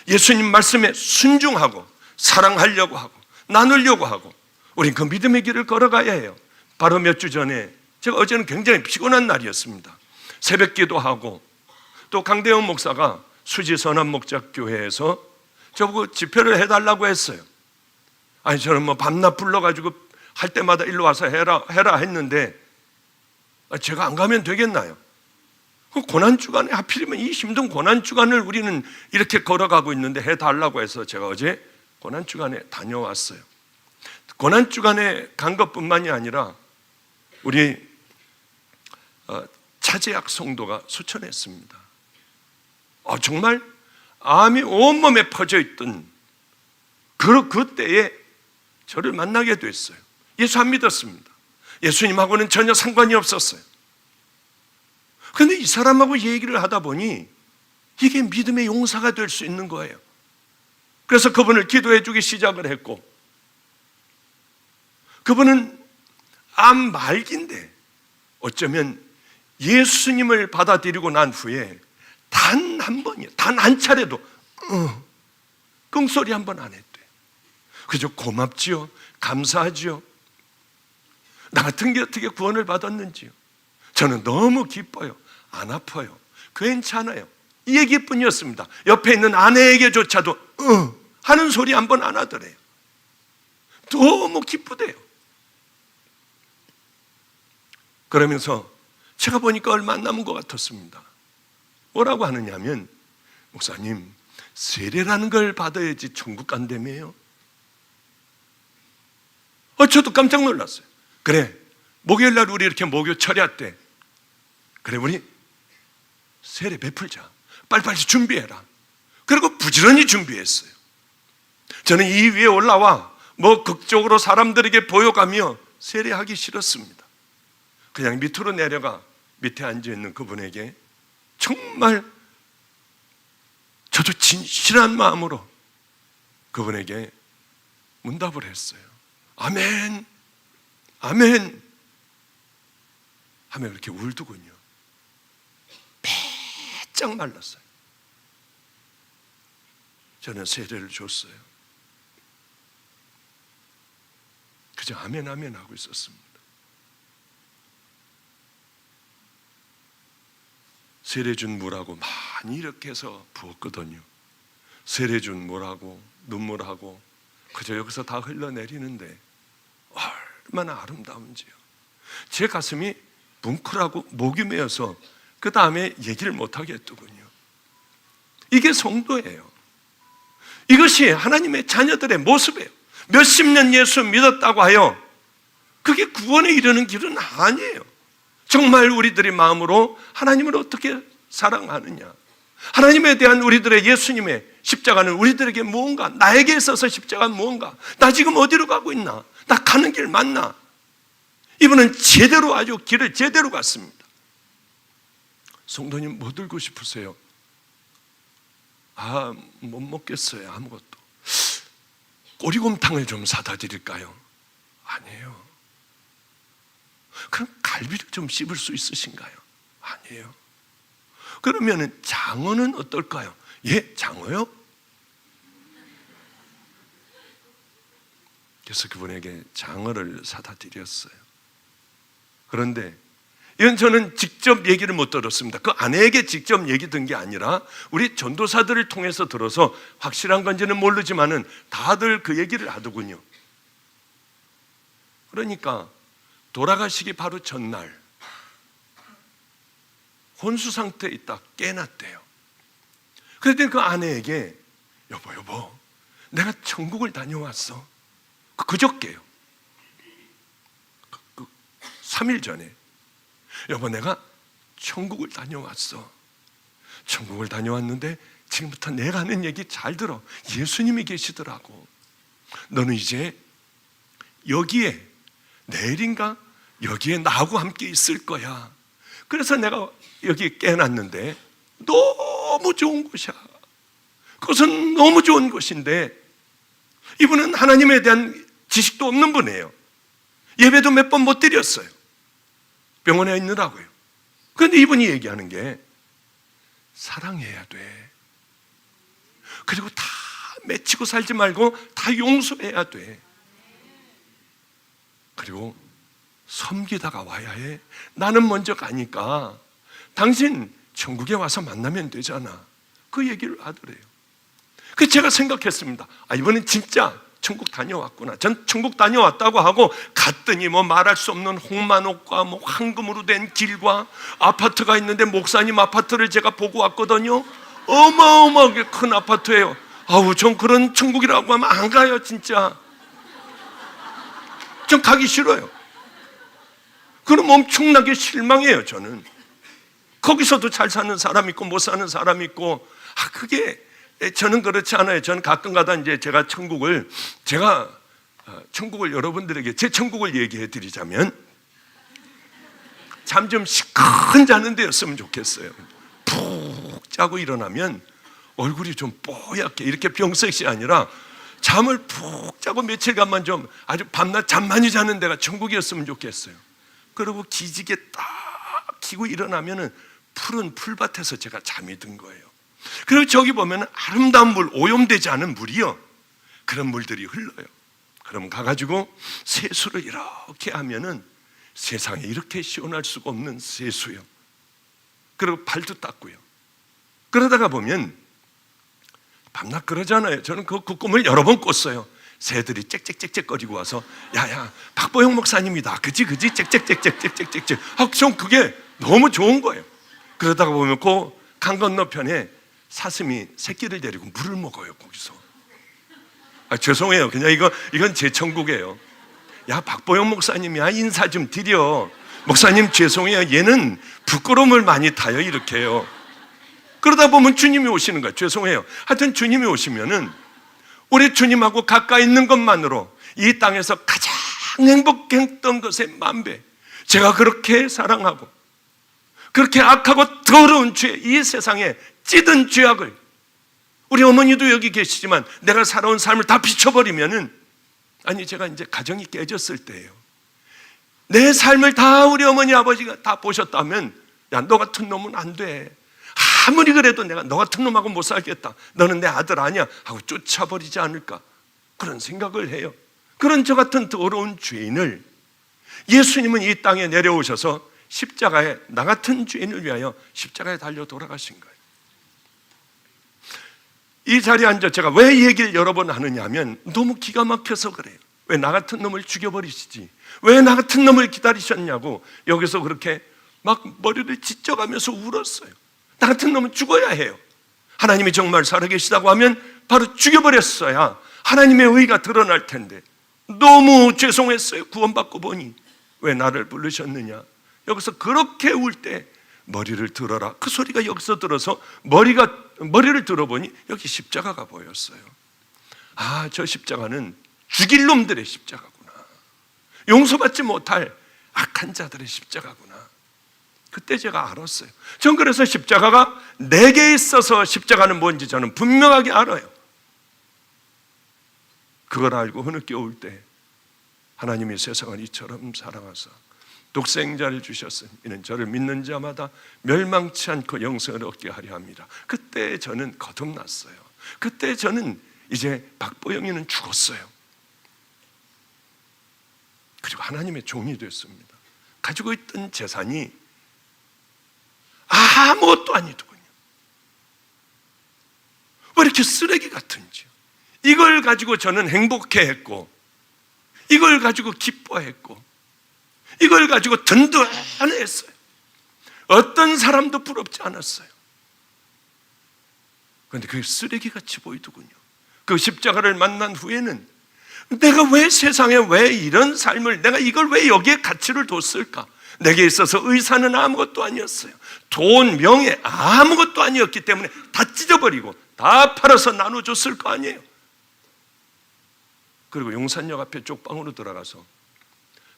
A: 예수님 말씀에 순종하고 사랑하려고 하고 나누려고 하고 우린 그 믿음의 길을 걸어가야 해요. 바로 몇 주 전에 제가 어제는 굉장히 피곤한 날이었습니다. 새벽 기도하고 또 강대영 목사가 수지 선한목자교회에서 저보고 집회를 해달라고 했어요. 아니 저는 뭐 밤낮 불러가지고 할 때마다 일로 와서 해라 했는데 제가 안 가면 되겠나요? 그 고난주간에 하필이면 이 힘든 고난주간을 우리는 이렇게 걸어가고 있는데 해달라고 해서 제가 어제 고난주간에 다녀왔어요. 고난주간에 간 것뿐만이 아니라 우리 차재학 성도가 수천했습니다. 정말 암이 온몸에 퍼져 있던 그때에 저를 만나게 됐어요. 예수 안 믿었습니다. 예수님하고는 전혀 상관이 없었어요. 그런데 이 사람하고 얘기를 하다 보니 이게 믿음의 용사가 될 수 있는 거예요. 그래서 그분을 기도해 주기 시작을 했고 그분은 암 말기인데 어쩌면 예수님을 받아들이고 난 후에 단 한 번이요, 단 한 차례도 끙소리 한 번 안 했대요. 그저 고맙지요, 감사하지요. 나 같은 게 어떻게 구원을 받았는지요. 저는 너무 기뻐요. 안 아파요. 괜찮아요. 이 얘기뿐이었습니다. 옆에 있는 아내에게조차도 하는 소리 한 번 안 하더래요. 너무 기쁘대요. 그러면서 제가 보니까 얼마 안 남은 것 같았습니다. 뭐라고 하느냐면 목사님 세례라는 걸 받아야지 천국 간다며요. 저도 깜짝 놀랐어요. 그래 목요일날 우리 이렇게 목요 철야 때 그래 우리 세례 베풀자. 빨리빨리 준비해라. 그리고 부지런히 준비했어요. 저는 이 위에 올라와 뭐 극적으로 사람들에게 보여가며 세례하기 싫었습니다. 그냥 밑으로 내려가 밑에 앉아있는 그분에게 정말 저도 진실한 마음으로 그분에게 문답을 했어요. 아멘, 아멘 하며 그렇게 울더군요. 배짱 말랐어요. 저는 세례를 줬어요. 그저 아멘 아멘 하고 있었습니다. 세례 준 물하고 많이 이렇게 해서 부었거든요. 세례 준 물하고 눈물하고 그저 여기서 다 흘러내리는데 얼마나 아름다운지요. 제 가슴이 뭉클하고 목이 메어서 그 다음에 얘기를 못하게 했더군요. 이게 성도예요. 이것이 하나님의 자녀들의 모습이에요. 몇십 년 예수 믿었다고 하여 그게 구원에 이르는 길은 아니에요. 정말 우리들의 마음으로 하나님을 어떻게 사랑하느냐, 하나님에 대한 우리들의 예수님의 십자가는 우리들에게 무언가, 나에게 있어서 십자가는 무언가, 나 지금 어디로 가고 있나, 나 가는 길 맞나. 이분은 제대로 아주 길을 제대로 갔습니다. 성도님 뭐 들고 싶으세요? 못 먹겠어요. 아무것도. 꼬리곰탕을 좀 사다 드릴까요? 아니에요. 그럼 갈비를 좀 씹을 수 있으신가요? 아니에요. 그러면 장어는 어떨까요? 예, 장어요? 그래서 그분에게 장어를 사다 드렸어요. 그런데 이건 저는 직접 얘기를 못 들었습니다. 그 아내에게 직접 얘기 든 게 아니라 우리 전도사들을 통해서 들어서 확실한 건지는 모르지만은 다들 그 얘기를 하더군요. 그러니까 돌아가시기 바로 전날 혼수 상태에 있다 깨났대요. 그랬더니 그 아내에게 여보 내가 천국을 다녀왔어. 그저께요. 3일 전에 여보 내가 천국을 다녀왔어. 천국을 다녀왔는데 지금부터 내가 하는 얘기 잘 들어. 예수님이 계시더라고. 너는 이제 여기에 내일인가 여기에 나하고 함께 있을 거야. 그래서 내가 여기 깨놨는데 너무 좋은 곳이야. 그것은 너무 좋은 곳인데 이분은 하나님에 대한 지식도 없는 분이에요. 예배도 몇 번 못 드렸어요. 병원에 있느라고요. 그런데 이분이 얘기하는 게 사랑해야 돼. 그리고 다 맺히고 살지 말고 다 용서해야 돼. 그리고 섬기다가 와야 해. 나는 먼저 가니까 당신 천국에 와서 만나면 되잖아. 그 얘기를 하더래요. 그래서 제가 생각했습니다. 이번엔 진짜 천국 다녀왔구나. 전 천국 다녀왔다고 하고 갔더니 뭐 말할 수 없는 홍만옥과 뭐 황금으로 된 길과 아파트가 있는데 목사님 아파트를 제가 보고 왔거든요. 어마어마하게 큰 아파트예요. 전 그런 천국이라고 하면 안 가요. 진짜 전 가기 싫어요. 그럼 엄청나게 실망해요. 저는 거기서도 잘 사는 사람 있고 못 사는 사람 있고 그게 저는 그렇지 않아요. 저는 가끔 가다 이제 제가 천국을 여러분들에게 제 천국을 얘기해 드리자면 잠 좀 시큰 자는 데였으면 좋겠어요. 푹 자고 일어나면 얼굴이 좀 뽀얗게 이렇게 병색이 아니라 잠을 푹 자고 며칠간만 좀 아주 밤낮 잠 많이 자는 데가 천국이었으면 좋겠어요. 그리고 기지개 딱 키고 일어나면은 푸른 풀밭에서 제가 잠이 든 거예요. 그리고 저기 보면 아름다운 물, 오염되지 않은 물이요. 그런 물들이 흘러요. 그럼 가가지고 세수를 이렇게 하면은 세상에 이렇게 시원할 수가 없는 세수요. 그리고 발도 닦고요. 그러다가 보면 밤낮 그러잖아요. 저는 그 꿈을 여러 번 꿨어요. 새들이 짹짹짹짹거리고 와서 야야 박보영 목사님이다. 그지 짹짹짹짹짹짹짹. 전 그게 너무 좋은 거예요. 그러다가 보면 그 강 건너편에 사슴이 새끼를 데리고 물을 먹어요. 거기서. 죄송해요. 그냥 이건 제 천국이에요. 야 박보영 목사님이야 인사 좀 드려. 목사님 죄송해요. 얘는 부끄러움을 많이 타요. 이렇게요. 그러다 보면 주님이 오시는 거예요. 죄송해요. 하여튼 주님이 오시면은 우리 주님하고 가까이 있는 것만으로 이 땅에서 가장 행복했던 것의 만배, 제가 그렇게 사랑하고 그렇게 악하고 더러운 죄, 이 세상에 찌든 죄악을 우리 어머니도 여기 계시지만 내가 살아온 삶을 다 비춰버리면은 제가 이제 가정이 깨졌을 때예요. 내 삶을 다 우리 어머니 아버지가 다 보셨다면 야 너 같은 놈은 안 돼. 아무리 그래도 내가 너 같은 놈하고 못 살겠다. 너는 내 아들 아니야 하고 쫓아버리지 않을까 그런 생각을 해요. 그런 저 같은 더러운 죄인을 예수님은 이 땅에 내려오셔서 십자가에 나 같은 죄인을 위하여 십자가에 달려 돌아가신 거예요. 이 자리에 앉아 제가 왜 이 얘기를 여러 번 하느냐 하면 너무 기가 막혀서 그래요. 왜 나 같은 놈을 죽여버리시지? 왜 나 같은 놈을 기다리셨냐고 여기서 그렇게 막 머리를 찢어가면서 울었어요. 나 같은 놈은 죽어야 해요. 하나님이 정말 살아계시다고 하면 바로 죽여버렸어야 하나님의 의가 드러날 텐데 너무 죄송했어요. 구원받고 보니 왜 나를 부르셨느냐. 여기서 그렇게 울 때 머리를 들어라 그 소리가 여기서 들어서 머리를 들어보니 여기 십자가가 보였어요. 저 십자가는 죽일 놈들의 십자가구나. 용서받지 못할 악한 자들의 십자가구나. 그때 제가 알았어요. 전 그래서 십자가가 내게 있어서 십자가는 뭔지 저는 분명하게 알아요. 그걸 알고 흐느껴 올 때 하나님이 세상을 이처럼 사랑하사 독생자를 주셨으니 이는 저를 믿는 자마다 멸망치 않고 영생을 얻게 하려 합니다. 그때 저는 거듭났어요. 그때 저는 이제 박보영이는 죽었어요. 그리고 하나님의 종이 됐습니다. 가지고 있던 재산이 아무것도 아니더군요. 왜 이렇게 쓰레기 같은지요. 이걸 가지고 저는 행복해했고 이걸 가지고 기뻐했고 이걸 가지고 든든했어요. 어떤 사람도 부럽지 않았어요. 그런데 그게 쓰레기같이 보이더군요. 그 십자가를 만난 후에는 내가 왜 세상에 왜 이런 삶을, 내가 이걸 왜 여기에 가치를 뒀을까? 내게 있어서 의사는 아무것도 아니었어요. 돈, 명예 아무것도 아니었기 때문에 다 찢어버리고 다 팔아서 나눠줬을 거 아니에요. 그리고 용산역 앞에 쪽방으로 들어가서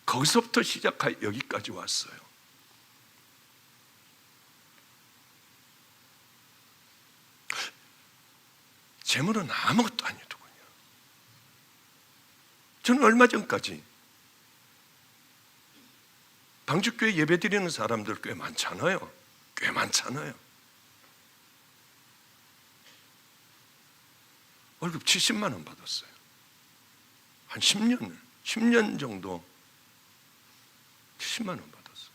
A: 거기서부터 시작하여 여기까지 왔어요. 재물은 아무것도 아니더군요. 저는 얼마 전까지 방주교회 예배드리는 사람들 꽤 많잖아요. 꽤 많잖아요. 월급 70만 원 받았어요. 한 10년 정도 70만 원 받았어요.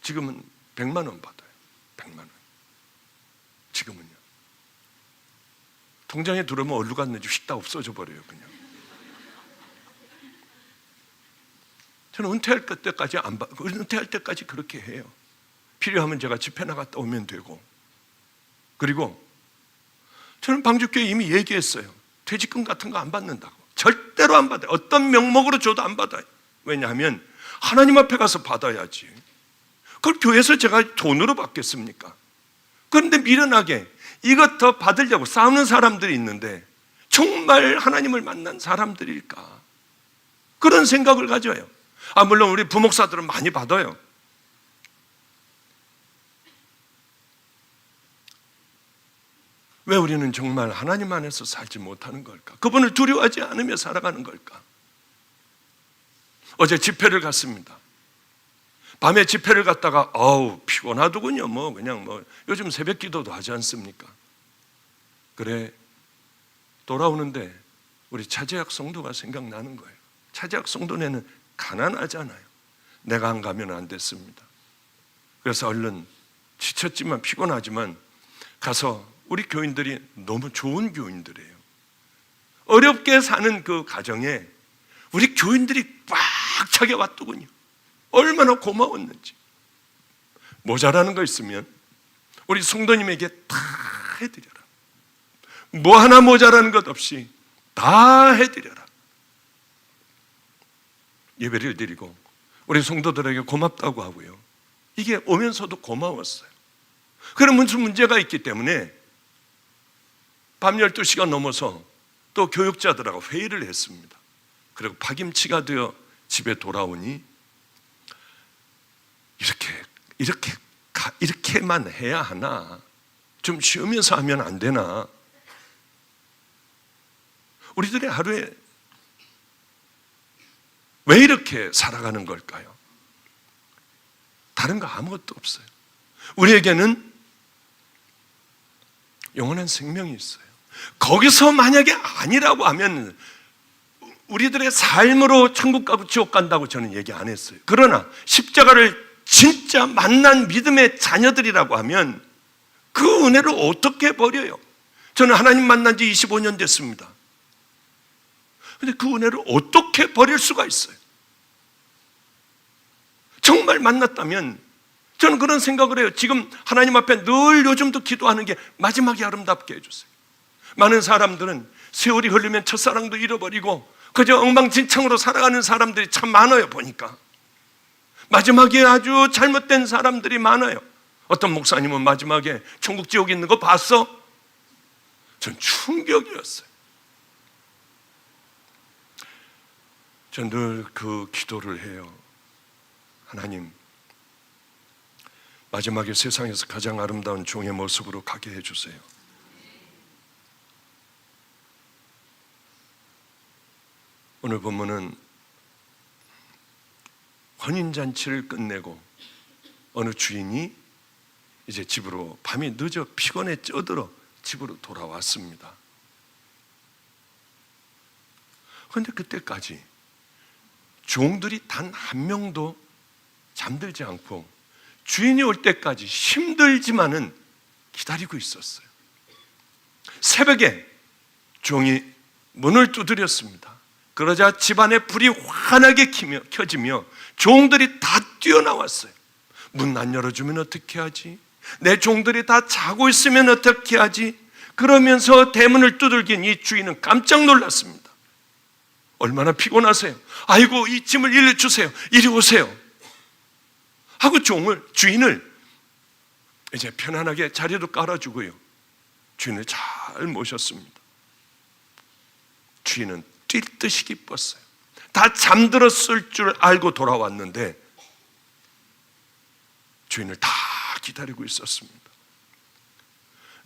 A: 지금은 100만 원 받아요. 100만 원. 지금은요. 통장에 들어오면 어디로 갔는지 휙 다 없어져 버려요, 그냥. 저는 은퇴할 때까지 그렇게 해요. 필요하면 제가 집회 나갔다 오면 되고. 그리고 저는 방주교회 이미 얘기했어요. 퇴직금 같은 거 안 받는다고. 절대로 안 받아요. 어떤 명목으로 줘도 안 받아요. 왜냐하면 하나님 앞에 가서 받아야지. 그걸 교회에서 제가 돈으로 받겠습니까? 그런데 미련하게 이것 더 받으려고 싸우는 사람들이 있는데 정말 하나님을 만난 사람들일까? 그런 생각을 가져요. 물론 우리 부목사들은 많이 받아요. 왜 우리는 정말 하나님 안에서 살지 못하는 걸까? 그분을 두려워하지 않으며 살아가는 걸까? 어제 집회를 갔습니다. 밤에 집회를 갔다가 피곤하더군요. 요즘 새벽 기도도 하지 않습니까? 그래 돌아오는데 우리 차재학 성도가 생각나는 거예요. 차재학 성도네는 가난하잖아요. 내가 안 가면 안 됐습니다. 그래서 얼른 지쳤지만 피곤하지만 가서 우리 교인들이 너무 좋은 교인들이에요. 어렵게 사는 그 가정에 우리 교인들이 꽉 차게 왔더군요. 얼마나 고마웠는지. 모자라는 거 있으면 우리 성도님에게 다 해드려라. 뭐 하나 모자라는 것 없이 다 해드려라. 예배를 드리고 우리 성도들에게 고맙다고 하고요. 이게 오면서도 고마웠어요. 그런 무슨 문제가 있기 때문에 밤 12시가 넘어서 또 교육자들하고 회의를 했습니다. 그리고 파김치가 되어 집에 돌아오니 이렇게만 해야 하나? 좀 쉬면서 하면 안 되나? 우리들의 하루에 왜 이렇게 살아가는 걸까요? 다른 거 아무것도 없어요. 우리에게는 영원한 생명이 있어요. 거기서 만약에 아니라고 하면 우리들의 삶으로 천국 가고 지옥 간다고 저는 얘기 안 했어요. 그러나 십자가를 진짜 만난 믿음의 자녀들이라고 하면 그 은혜를 어떻게 버려요? 저는 하나님 만난 지 25년 됐습니다. 그런데 그 은혜를 어떻게 버릴 수가 있어요? 정말 만났다면 저는 그런 생각을 해요. 지금 하나님 앞에 늘 요즘도 기도하는 게 마지막에 아름답게 해주세요. 많은 사람들은 세월이 흐르면 첫사랑도 잃어버리고 그저 엉망진창으로 살아가는 사람들이 참 많아요. 보니까 마지막에 아주 잘못된 사람들이 많아요. 어떤 목사님은 마지막에 천국 지옥 있는 거 봤어? 전 충격이었어요. 전 늘 그 기도를 해요. 하나님, 마지막에 세상에서 가장 아름다운 종의 모습으로 가게 해주세요. 오늘 본문은 혼인잔치를 끝내고 어느 주인이 이제 집으로 밤이 늦어 피곤해 쪄들어 집으로 돌아왔습니다. 그런데 그때까지 종들이 단 한 명도 잠들지 않고 주인이 올 때까지 힘들지만은 기다리고 있었어요. 새벽에 종이 문을 두드렸습니다. 그러자 집안에 불이 환하게 켜지며 종들이 다 뛰어나왔어요. 문 안 열어주면 어떻게 하지? 내 종들이 다 자고 있으면 어떻게 하지? 그러면서 대문을 두들긴 이 주인은 깜짝 놀랐습니다. 얼마나 피곤하세요. 아이고, 이 짐을 일러 주세요. 이리 오세요. 하고 주인을 이제 편안하게 자리도 깔아주고요. 주인을 잘 모셨습니다. 주인은 뛸 듯이 기뻤어요. 다 잠들었을 줄 알고 돌아왔는데 주인을 다 기다리고 있었습니다.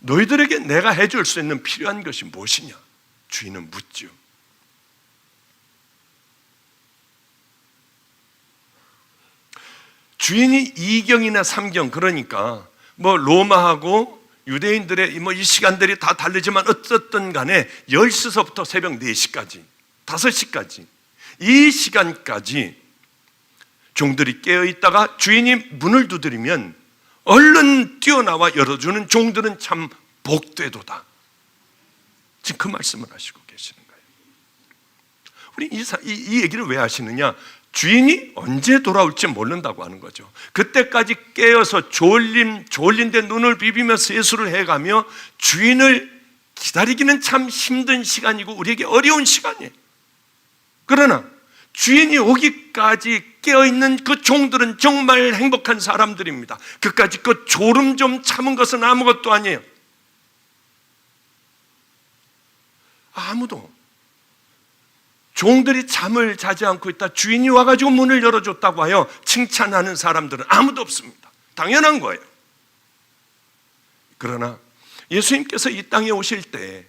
A: 너희들에게 내가 해줄 수 있는 필요한 것이 무엇이냐? 주인은 묻지요. 주인이 2경이나 3경, 그러니까 로마하고 유대인들의 이 시간들이 다 다르지만 어쨌든 간에 10시서부터 새벽 4시까지, 5시까지, 이 시간까지 종들이 깨어있다가 주인이 문을 두드리면 얼른 뛰어나와 열어주는 종들은 참 복되도다. 지금 그 말씀을 하시고 계시는 거예요. 우리 이 얘기를 왜 하시느냐? 주인이 언제 돌아올지 모른다고 하는 거죠. 그때까지 깨어서 졸린데 눈을 비비며 세수를 해가며 주인을 기다리기는 참 힘든 시간이고 우리에게 어려운 시간이에요. 그러나 주인이 오기까지 깨어있는 그 종들은 정말 행복한 사람들입니다. 그까짓 그 졸음 좀 참은 것은 아무것도 아니에요. 아무도 종들이 잠을 자지 않고 있다, 주인이 와가지고 문을 열어줬다고 하여 칭찬하는 사람들은 아무도 없습니다. 당연한 거예요. 그러나 예수님께서 이 땅에 오실 때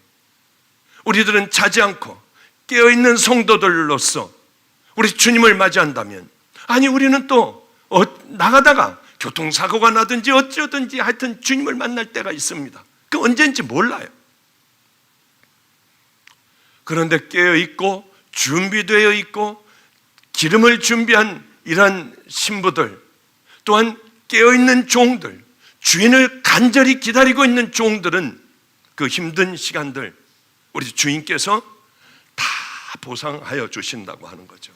A: 우리들은 자지 않고 깨어있는 성도들로서 우리 주님을 맞이한다면, 아니 우리는 또 나가다가 교통사고가 나든지 어쩌든지 하여튼 주님을 만날 때가 있습니다. 그 언제인지 몰라요. 그런데 깨어있고 준비되어 있고 기름을 준비한 이런 신부들, 또한 깨어있는 종들, 주인을 간절히 기다리고 있는 종들은 그 힘든 시간들 우리 주인께서 다 보상하여 주신다고 하는 거죠.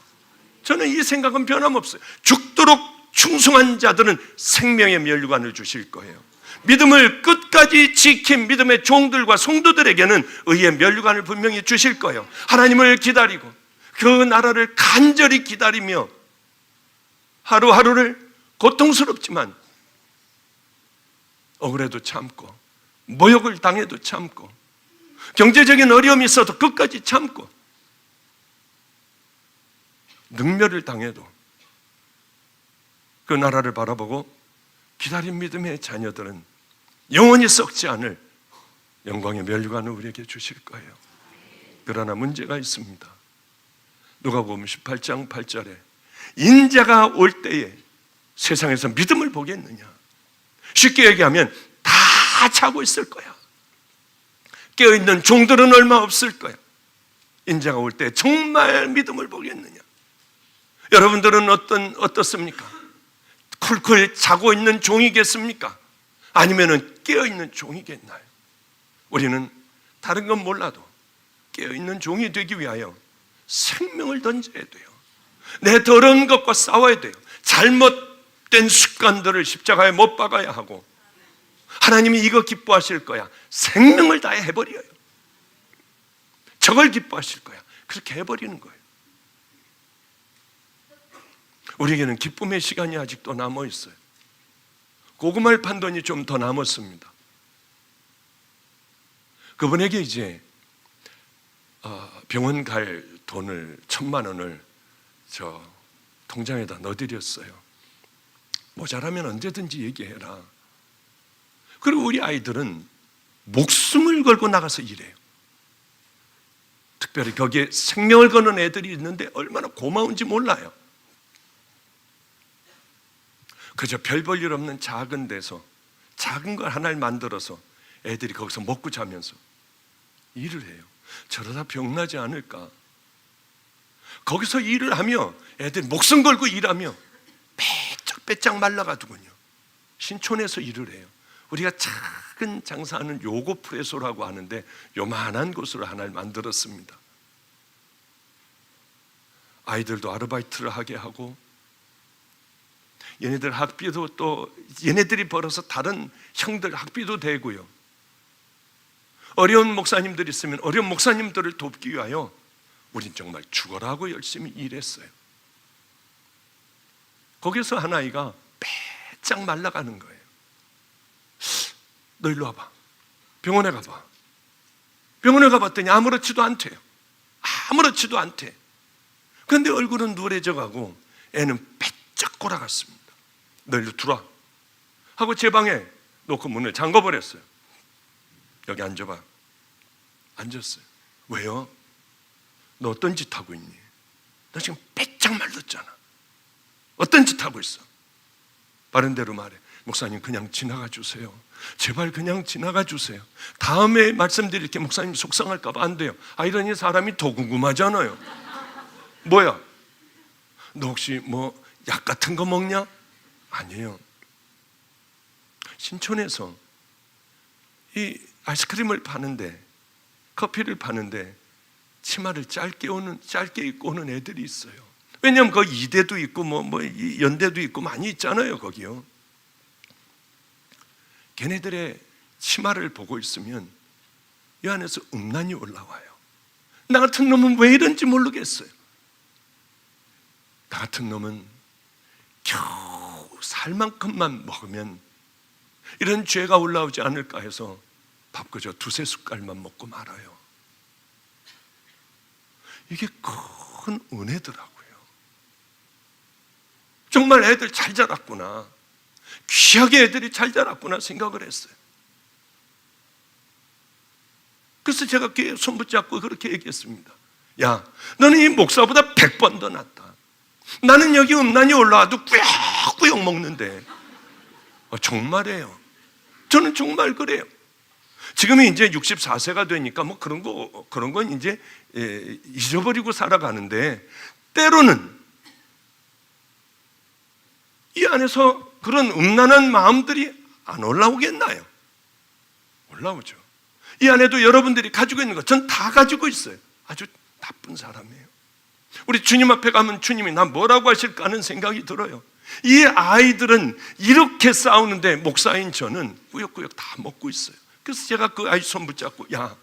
A: 저는 이 생각은 변함없어요. 죽도록 충성한 자들은 생명의 면류관을 주실 거예요. 믿음을 끝까지 지킨 믿음의 종들과 성도들에게는 의의 면류관을 분명히 주실 거예요. 하나님을 기다리고 그 나라를 간절히 기다리며 하루하루를 고통스럽지만 억울해도 참고 모욕을 당해도 참고 경제적인 어려움이 있어도 끝까지 참고 능멸을 당해도 그 나라를 바라보고 기다린 믿음의 자녀들은 영원히 썩지 않을 영광의 면류관을 우리에게 주실 거예요. 그러나 문제가 있습니다. 누가복음 18장 8절에 인자가 올 때에 세상에서 믿음을 보겠느냐? 쉽게 얘기하면 다 자고 있을 거야. 깨어있는 종들은 얼마 없을 거야. 인자가 올 때 정말 믿음을 보겠느냐? 여러분들은 어떻습니까? 쿨쿨 자고 있는 종이겠습니까? 아니면은 깨어있는 종이겠나요? 우리는 다른 건 몰라도 깨어있는 종이 되기 위하여 생명을 던져야 돼요. 내 더러운 것과 싸워야 돼요. 잘못된 습관들을 십자가에 못 박아야 하고, 하나님이 이거 기뻐하실 거야, 생명을 다해 해버려요. 저걸 기뻐하실 거야, 그렇게 해버리는 거예요. 우리에게는 기쁨의 시간이 아직도 남아있어요. 고구마를 판 돈이 좀 더 남았습니다. 그분에게 이제 병원 갈 돈을 1,000만 원을 저 통장에다 넣어드렸어요. 모자라면 언제든지 얘기해라. 그리고 우리 아이들은 목숨을 걸고 나가서 일해요. 특별히 거기에 생명을 거는 애들이 있는데 얼마나 고마운지 몰라요. 그저 별 볼 일 없는 작은 데서 작은 걸 하나를 만들어서 애들이 거기서 먹고 자면서 일을 해요. 저러다 병나지 않을까? 거기서 일을 하며 애들이 목숨 걸고 일하며 빼짝빼짝 말라가지고요, 신촌에서 일을 해요. 우리가 작은 장사하는 요거 프레소라고 하는데 요만한 곳으로 하나를 만들었습니다. 아이들도 아르바이트를 하게 하고, 얘네들 학비도 또 얘네들이 벌어서 다른 형들 학비도 되고요. 어려운 목사님들이 있으면 어려운 목사님들을 돕기 위하여 우린 정말 죽어라고 열심히 일했어요. 거기서 한 아이가 빼짝 말라가는 거예요. 너 일로 와봐. 병원에 가봐. 병원에 가봤더니 아무렇지도 않대요. 아무렇지도 않대. 그런데 얼굴은 누래져 가고 애는 빼짝 골아갔습니다. 너 일로 들어와 하고 제 방에 놓고 문을 잠궈버렸어요. 여기 앉아봐. 앉았어요. 왜요? 너 어떤 짓 하고 있니? 너 지금 빼짝 말랐잖아. 어떤 짓 하고 있어? 바른 대로 말해. 목사님 그냥 지나가 주세요. 제발 그냥 지나가 주세요. 다음에 말씀드릴게. 목사님 속상할까 봐 안 돼요. 이러니 사람이 더 궁금하잖아요. 뭐야? 너 혹시 뭐 약 같은 거 먹냐? 아니에요. 신촌에서 이 아이스크림을 파는데, 커피를 파는데 치마를 짧게 입고 오는 애들이 있어요. 왜냐하면 거기 이대도 있고 연대도 있고 많이 있잖아요. 거기요. 걔네들의 치마를 보고 있으면 이 안에서 음란이 올라와요. 나 같은 놈은 왜 이런지 모르겠어요. 나 같은 놈은 겨우 살 만큼만 먹으면 이런 죄가 올라오지 않을까 해서 밥 그저 두세 숟갈만 먹고 말아요. 이게 큰 은혜더라고요. 정말 애들 잘 자랐구나, 귀하게 애들이 잘 자랐구나 생각을 했어요. 그래서 제가 귀에 손 붙잡고 그렇게 얘기했습니다. 야, 너는 이 목사보다 100번 더 낫다. 나는 여기 음란이 올라와도 꾸역꾸역 먹는데. 정말이에요. 저는 정말 그래요. 지금이 이제 64세가 되니까 뭐 그런 건 이제 잊어버리고 살아가는데, 때로는 이 안에서 그런 음란한 마음들이 안 올라오겠나요? 올라오죠. 이 안에도 여러분들이 가지고 있는 것 전 다 가지고 있어요. 아주 나쁜 사람이에요. 우리 주님 앞에 가면 주님이 나 뭐라고 하실까 하는 생각이 들어요. 이 아이들은 이렇게 싸우는데 목사인 저는 꾸역꾸역 다 먹고 있어요. 그래서 제가 그 아이 손 붙잡고, 야,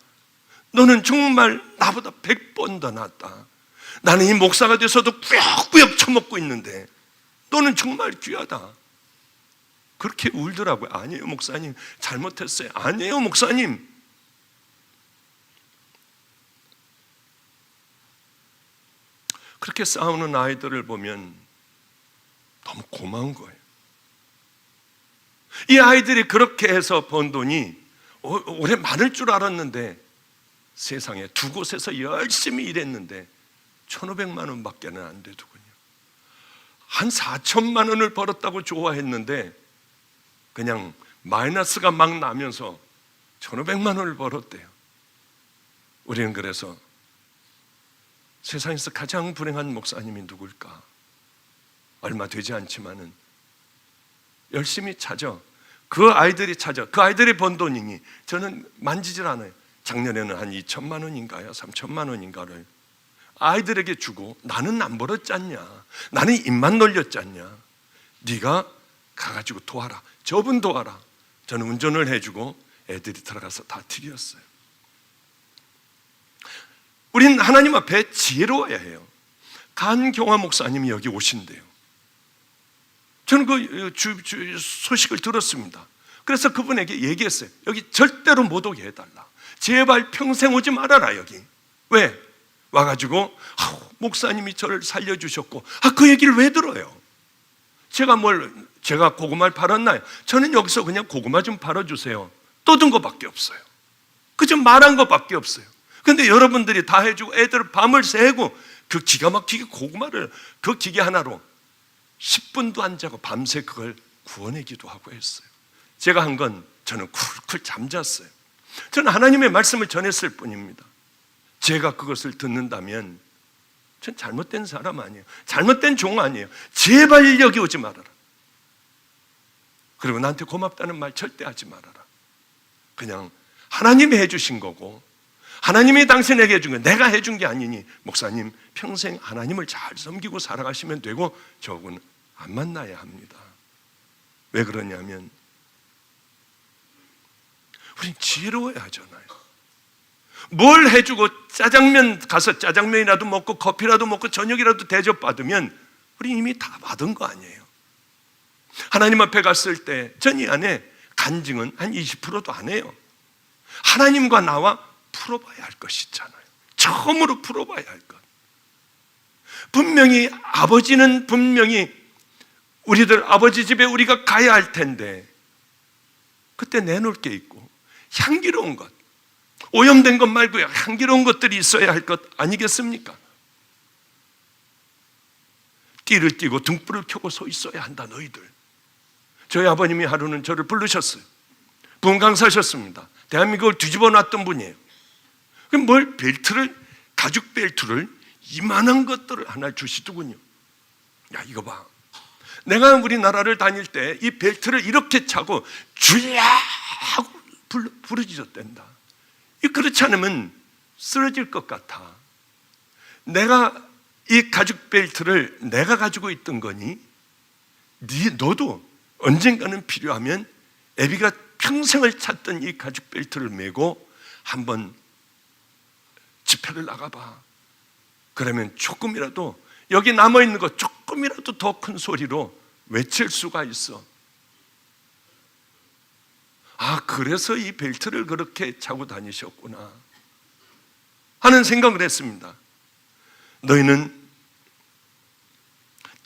A: 너는 정말 나보다 100번 더 낫다. 나는 이 목사가 돼서도 꾸역꾸역 처먹고 있는데 너는 정말 귀하다. 그렇게 울더라고요. 아니에요 목사님, 잘못했어요. 아니에요 목사님. 그렇게 싸우는 아이들을 보면 너무 고마운 거예요. 이 아이들이 그렇게 해서 번 돈이 오래 많을 줄 알았는데 세상에 두 곳에서 열심히 일했는데 1,500만 원밖에는 안 되더군요. 한 4천만 원을 벌었다고 좋아했는데 그냥 마이너스가 막 나면서 1,500만 원을 벌었대요. 우리는 그래서 세상에서 가장 불행한 목사님이 누굴까? 얼마 되지 않지만은 열심히 찾아, 그 아이들이 번 돈이니 저는 만지질 않아요. 작년에는 한 2천만 원인가요? 3천만 원인가를 아이들에게 주고, 나는 안 벌었잖냐, 나는 입만 놀렸잖냐, 네가 가가지고 도와라, 저분 도와라. 저는 운전을 해주고 애들이 들어가서 다 튀겼어요. 우린 하나님 앞에 지혜로워야 해요. 간경화 목사님이 여기 오신대요. 저는 그 소식을 들었습니다. 그래서 그분에게 얘기했어요. 여기 절대로 못 오게 해달라. 제발 평생 오지 말아라 여기. 왜? 와가지고 목사님이 저를 살려주셨고, 그 얘기를 왜 들어요? 제가 고구마를 팔았나요? 저는 여기서 그냥 고구마 좀 팔아주세요, 떠든 것밖에 없어요. 그저 말한 것밖에 없어요. 근데 여러분들이 다 해주고 애들 밤을 새고 그 기가 막히게 고구마를 그 기계 하나로 10분도 안 자고 밤새 그걸 구워내기도 하고 했어요. 제가 한 건 저는 쿨쿨 잠잤어요. 저는 하나님의 말씀을 전했을 뿐입니다. 제가 그것을 듣는다면 전 잘못된 사람 아니에요. 잘못된 종 아니에요. 제발 여기 오지 말아라. 그리고 나한테 고맙다는 말 절대 하지 말아라. 그냥 하나님이 해주신 거고, 하나님이 당신에게 해준 거 내가 해준 게 아니니 목사님 평생 하나님을 잘 섬기고 살아가시면 되고 저건 안 만나야 합니다. 왜 그러냐면 우린 지혜로워야 하잖아요. 뭘 해주고 짜장면 가서 짜장면이라도 먹고 커피라도 먹고 저녁이라도 대접받으면 우리 이미 다 받은 거 아니에요. 하나님 앞에 갔을 때 전 이 안에 간증은 한 20%도 안 해요. 하나님과 나와 풀어봐야 할 것이 있잖아요. 처음으로 풀어봐야 할 것. 분명히 아버지는 분명히 우리들 아버지 집에 우리가 가야 할 텐데 그때 내놓을 게 있고 향기로운 것, 오염된 것 말고요 향기로운 것들이 있어야 할 것 아니겠습니까? 띠를 띠고 등불을 켜고 서 있어야 한다 너희들. 저희 아버님이 하루는 저를 부르셨어요. 부흥 강사하셨습니다. 대한민국을 뒤집어 놨던 분이에요. 그럼 뭘 벨트를, 가죽 벨트를 이만한 것들을 하나 주시더군요. 야 이거 봐, 내가 우리나라를 다닐 때 이 벨트를 이렇게 차고 주야 하고 부르짖었댄다. 그렇지 않으면 쓰러질 것 같아. 내가 이 가죽 벨트를 내가 가지고 있던 거니 너도 언젠가는 필요하면 애비가 평생을 찾던 이 가죽 벨트를 메고 한번 집회를 나가봐. 그러면 조금이라도 여기 남아있는 것 조금이라도 더 큰 소리로 외칠 수가 있어. 아, 그래서 이 벨트를 그렇게 차고 다니셨구나 하는 생각을 했습니다. 너희는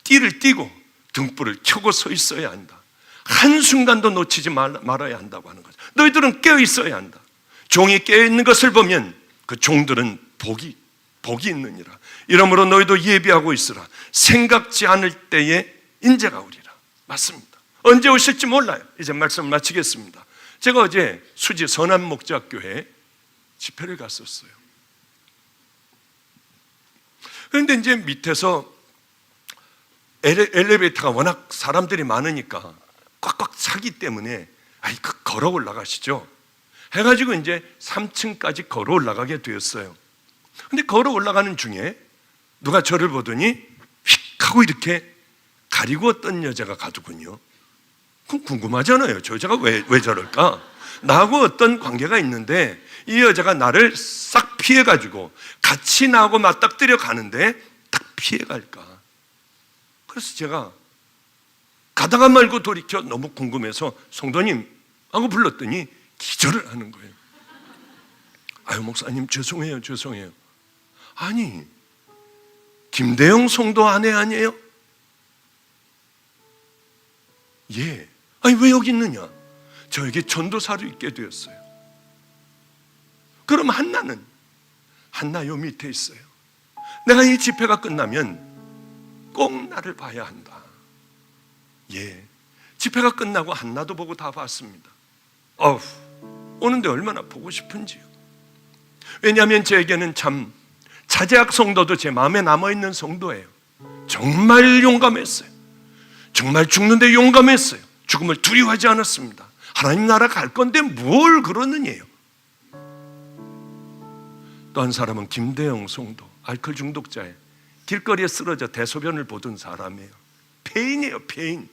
A: 띠를 띠고 등불을 켜고 서 있어야 한다. 한순간도 놓치지 말아야 한다고 하는 거죠. 너희들은 깨어 있어야 한다. 종이 깨어 있는 것을 보면 그 종들은 복이 있느니라. 이러므로 너희도 예비하고 있으라. 생각지 않을 때에 인재가 오리라. 맞습니다. 언제 오실지 몰라요. 이제 말씀 마치겠습니다. 제가 어제 수지 선한목자교회 집회를 갔었어요. 그런데 이제 밑에서 엘리베이터가 워낙 사람들이 많으니까 꽉꽉 차기 때문에 걸어 올라가시죠 해가지고 이제 3층까지 걸어 올라가게 되었어요. 근데 걸어 올라가는 중에 누가 저를 보더니 휙 하고 이렇게 가리고 어떤 여자가 가더군요. 그럼 궁금하잖아요. 저 여자가 왜 저럴까? 나하고 어떤 관계가 있는데 이 여자가 나를 싹 피해가지고 같이 나하고 맞닥뜨려 가는데 딱 피해갈까? 그래서 제가 가다가 말고 돌이켜 너무 궁금해서 성도님 하고 불렀더니 기절을 하는 거예요. 아유 목사님 죄송해요. 아니 김대영 성도 아내 아니에요? 예. 아니 왜 여기 있느냐? 저에게 전도사로 있게 되었어요. 그럼 한나 요 밑에 있어요. 내가 이 집회가 끝나면 꼭 나를 봐야 한다. 예. 집회가 끝나고 한나도 보고 다 봤습니다. 오는데 얼마나 보고 싶은지요. 왜냐하면 저에게는 참 자제학 성도도 제 마음에 남아있는 성도예요. 정말 용감했어요. 정말 죽는데 용감했어요. 죽음을 두려워하지 않았습니다. 하나님 나라 갈 건데 뭘 그러느냐요. 또 한 사람은 김대영 성도, 알코올 중독자예요. 길거리에 쓰러져 대소변을 보던 사람이에요. 폐인이에요, 폐인.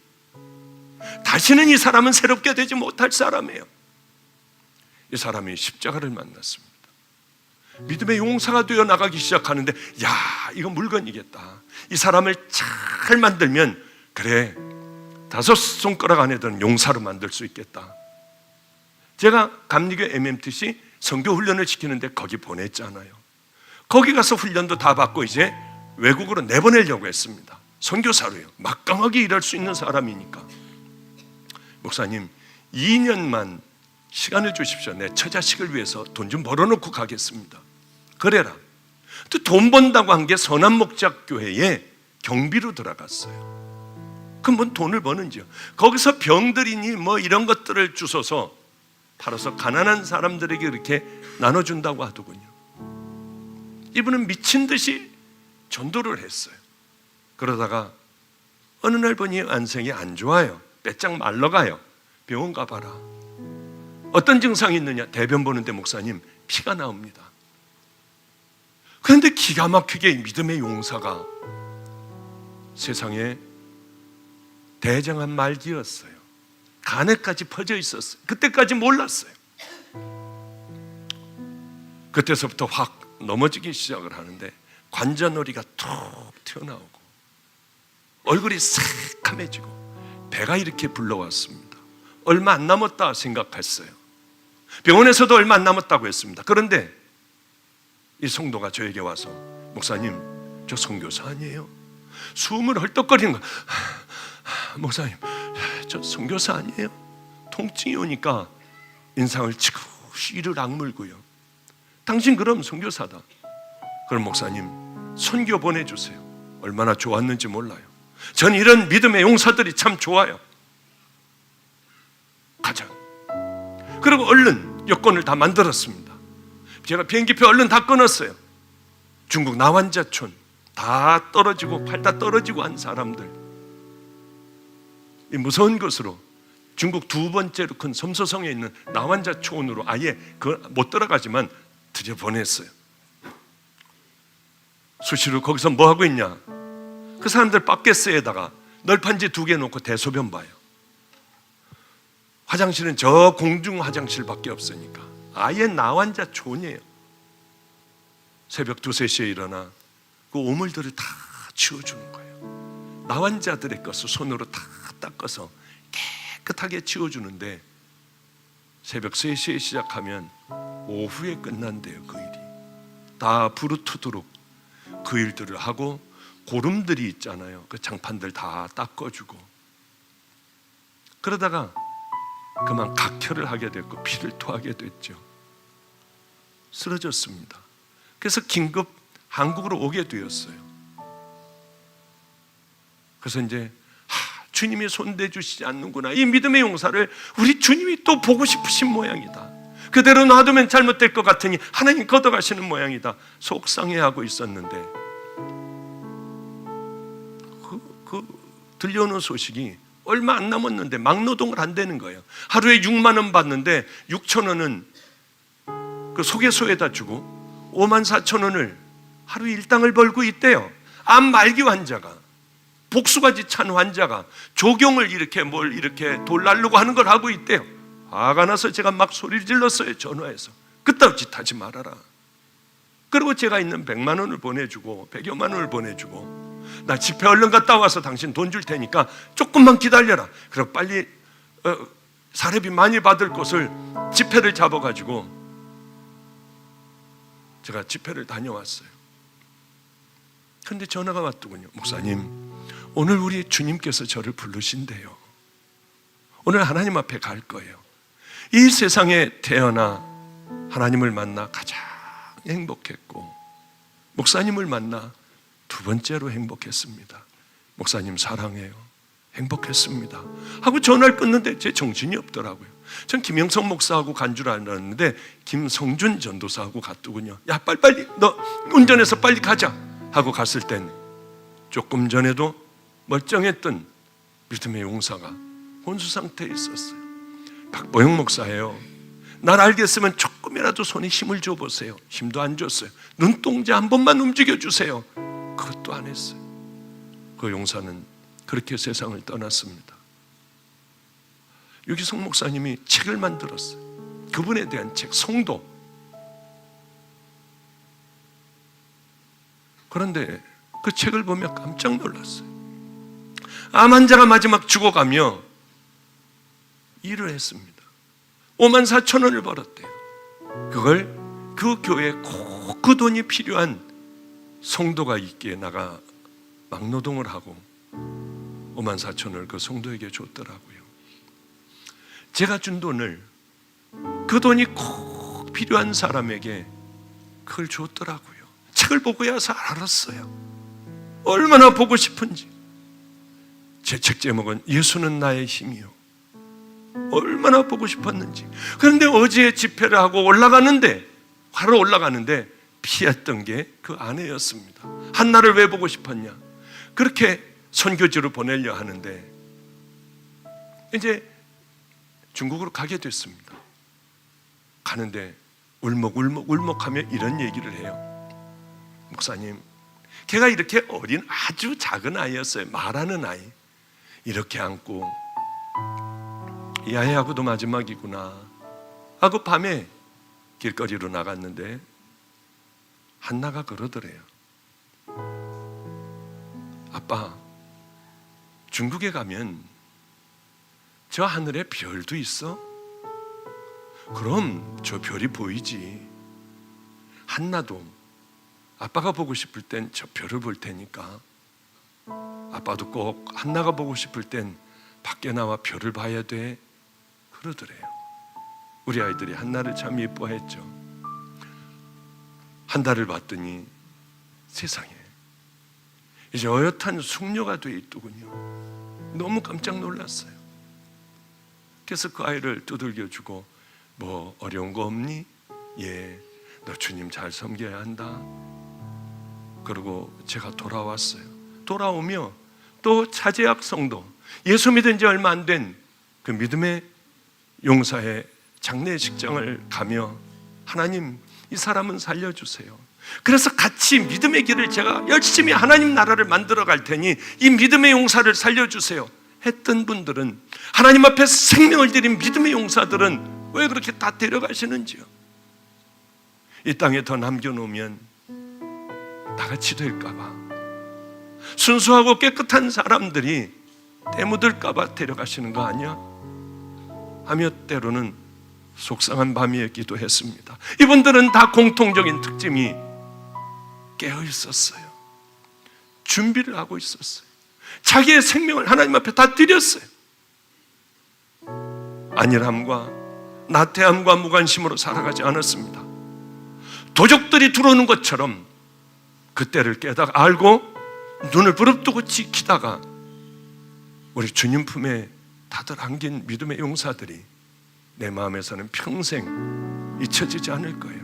A: 다시는 이 사람은 새롭게 되지 못할 사람이에요. 이 사람이 십자가를 만났습니다. 믿음의 용사가 되어 나가기 시작하는데 이거 물건이겠다. 이 사람을 잘 만들면 그래 5 손가락 안에 드는 용사로 만들 수 있겠다. 제가 감리교 MMTC 선교훈련을 시키는데 거기 보냈잖아요. 거기 가서 훈련도 다 받고 이제 외국으로 내보내려고 했습니다. 선교사로요. 막강하게 일할 수 있는 사람이니까. 목사님 2년만 시간을 주십시오. 내 처자식을 위해서 돈 좀 벌어놓고 가겠습니다. 그래라. 또 돈 번다고 한 게 선한목자교회에 경비로 들어갔어요. 그럼 뭔 돈을 버는지요. 거기서 병들이니 뭐 이런 것들을 주워서 팔아서 가난한 사람들에게 이렇게 나눠준다고 하더군요. 이분은 미친 듯이 전도를 했어요. 그러다가 어느 날 보니 안색이 안 좋아요. 빼짝 말라가요. 병원 가봐라. 어떤 증상이 있느냐? 대변 보는데 목사님 피가 나옵니다. 그런데 기가 막히게 믿음의 용사가 세상에 대장암 말기였어요. 간에까지 퍼져 있었어요. 그때까지 몰랐어요. 그때서부터 확 넘어지기 시작을 하는데 관자놀이가 툭 튀어나오고 얼굴이 새카매지고 배가 이렇게 불러왔습니다. 얼마 안 남았다 생각했어요. 병원에서도 얼마 안 남았다고 했습니다. 그런데 이 성도가 저에게 와서 목사님, 저 선교사 아니에요? 숨을 헐떡거리는 거야. 목사님, 저 선교사 아니에요? 통증이 오니까 인상을 치고 이를 악물고요. 당신 그럼 선교사다. 그럼 목사님 선교 보내주세요. 얼마나 좋았는지 몰라요. 전 이런 믿음의 용사들이 참 좋아요. 가자. 그리고 얼른 여권을 다 만들었습니다. 제가 비행기표 얼른 다 끊었어요. 중국 나완자촌 다 떨어지고 팔 다 떨어지고 한 사람들, 이 무서운 것으로 중국 두 번째로 큰 섬서성에 있는 나완자촌으로 아예 못 들어가지만 들여보냈어요. 수시로 거기서 뭐 하고 있냐? 그 사람들 바켓스에다가 널판지 2개 놓고 대소변 봐요. 화장실은 저 공중 화장실밖에 없으니까 아예 나완자촌이에요. 새벽 2, 3시에 일어나 그 오물들을 다 치워주는 거예요. 나완자들의 것을 손으로 다 닦아서 깨끗하게 치워주는데 새벽 3시에 시작하면 오후에 끝난대요. 그 일이 다 부르트도록 그 일들을 하고, 고름들이 있잖아요. 그 장판들 다 닦아주고, 그러다가 그만 각혈을 하게 됐고 피를 토하게 됐죠. 쓰러졌습니다. 그래서 긴급 한국으로 오게 되었어요. 그래서 이제 주님이 손대 주시지 않는구나, 이 믿음의 용사를 우리 주님이 또 보고 싶으신 모양이다, 그대로 놔두면 잘못될 것 같으니 하나님 걷어가시는 모양이다, 속상해하고 있었는데 들려오는 소식이 얼마 안 남았는데 막노동을 한다는 거예요. 하루에 6만 원 받는데 6천 원은 그 소개소에다 주고 5만 4천 원을 하루 일당을 벌고 있대요. 암 말기 환자가, 복수가지 찬 환자가 조경을 이렇게 뭘 이렇게 돌 날르고 하는 걸 하고 있대요. 화가 나서 제가 막 소리를 질렀어요. 전화해서 그따위 짓 하지 말아라. 그리고 제가 있는 100만 원을 보내주고 100여만 원을 보내주고, 나 집회 얼른 갔다 와서 당신 돈 줄 테니까 조금만 기다려라. 그리고 빨리 사례비 많이 받을 곳을 집회를 잡아가지고 제가 집회를 다녀왔어요. 그런데 전화가 왔더군요. 목사님, 오늘 우리 주님께서 저를 부르신대요. 오늘 하나님 앞에 갈 거예요. 이 세상에 태어나 하나님을 만나 가장 행복했고, 목사님을 만나 2번째로 행복했습니다. 목사님 사랑해요, 행복했습니다 하고 전화를 끊는데 제 정신이 없더라고요. 전 김영성 목사하고 간 줄 알았는데 김성준 전도사하고 갔더군요. 야, 빨리 너 운전해서 빨리 가자 하고 갔을 땐 조금 전에도 멀쩡했던 믿음의 용사가 혼수 상태에 있었어요. 박보영 목사예요. 날 알겠으면 조금이라도 손에 힘을 줘보세요. 힘도 안 줬어요. 눈동자 한 번만 움직여주세요. 그것도 안 했어요. 그 용사는 그렇게 세상을 떠났습니다. 유기성 목사님이 책을 만들었어요. 그분에 대한 책, 성도. 그런데 그 책을 보며 깜짝 놀랐어요. 암 환자가 마지막 죽어가며 일을 했습니다. 5만 4천 원을 벌었대요. 그걸 그 교회에 꼭 그 돈이 필요한 성도가 있기에 나가 막노동을 하고 5만 4천 원을 그 성도에게 줬더라고요. 제가 준 돈을 그 돈이 꼭 필요한 사람에게 그걸 줬더라고요. 책을 보고야 알았어요. 얼마나 보고 싶은지. 제 책 제목은 예수는 나의 힘이요. 얼마나 보고 싶었는지. 그런데 어제 집회를 하고 바로 올라가는데 피했던 게 그 아내였습니다. 한나를 왜 보고 싶었냐? 그렇게 선교지로 보내려 하는데 이제 중국으로 가게 됐습니다. 가는데 울먹하며 이런 얘기를 해요. 목사님, 걔가 이렇게 어린 아주 작은 아이였어요. 말하는 아이. 이렇게 안고 야해하고도 마지막이구나 하고 밤에 길거리로 나갔는데 한나가 그러더래요. 아빠, 중국에 가면 저 하늘에 별도 있어? 그럼 저 별이 보이지. 한나도 아빠가 보고 싶을 땐 저 별을 볼 테니까 아빠도 꼭 한나가 보고 싶을 땐 밖에 나와 별을 봐야 돼. 그러더래요. 우리 아이들이 한나를 참 예뻐했죠. 한 달을 봤더니 세상에 이제 어엿한 숙녀가 돼 있더군요. 너무 깜짝 놀랐어요. 그래서 그 아이를 두들겨주고 뭐 어려운 거 없니? 예, 너 주님 잘 섬겨야 한다. 그리고 제가 돌아왔어요. 돌아오며 또 차제학 성도, 예수 믿은 지 얼마 안 된 그 믿음의 용사의 장례식장을 가며 하나님, 이 사람은 살려주세요. 그래서 같이 믿음의 길을 제가 열심히 하나님 나라를 만들어 갈 테니 이 믿음의 용사를 살려주세요 했던 분들은, 하나님 앞에 생명을 드린 믿음의 용사들은 왜 그렇게 다 데려가시는지요? 이 땅에 더 남겨놓으면 나같이 될까봐, 순수하고 깨끗한 사람들이 때묻을까봐 데려가시는 거 아니야? 하며 때로는 속상한 밤이었기도 했습니다. 이분들은 다 공통적인 특징이 깨어 있었어요. 준비를 하고 있었어요. 자기의 생명을 하나님 앞에 다 드렸어요. 안일함과 나태함과 무관심으로 살아가지 않았습니다. 도적들이 들어오는 것처럼 그때를 깨닫고 알고 눈을 부릅뜨고 지키다가 우리 주님 품에 다들 안긴 믿음의 용사들이 내 마음에서는 평생 잊혀지지 않을 거예요.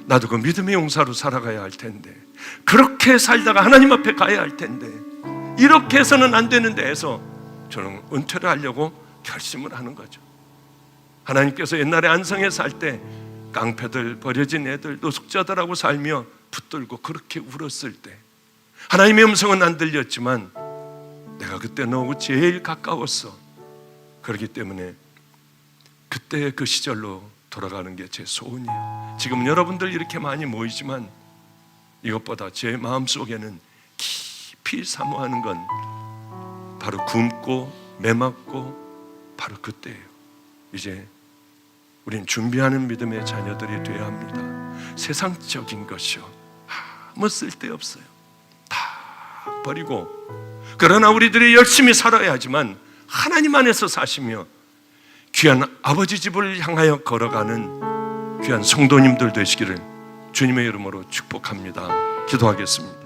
A: 나도 그 믿음의 용사로 살아가야 할 텐데, 그렇게 살다가 하나님 앞에 가야 할 텐데, 이렇게 해서는 안 되는데 해서 저는 은퇴를 하려고 결심을 하는 거죠. 하나님께서 옛날에 안성에 살 때 깡패들, 버려진 애들, 노숙자들하고 살며 붙들고 그렇게 울었을 때 하나님의 음성은 안 들렸지만 내가 그때 너무 제일 가까웠어. 그렇기 때문에 그때의 그 시절로 돌아가는 게 제 소원이에요. 지금 여러분들 이렇게 많이 모이지만 이것보다 제 마음속에는 깊이 사모하는 건 바로 굶고 매맞고 바로 그때예요. 이제 우린 준비하는 믿음의 자녀들이 되어야 합니다. 세상적인 것이요 아무 쓸데없어요. 다 버리고, 그러나 우리들이 열심히 살아야 하지만 하나님 안에서 사시며 귀한 아버지 집을 향하여 걸어가는 귀한 성도님들 되시기를 주님의 이름으로 축복합니다. 기도하겠습니다.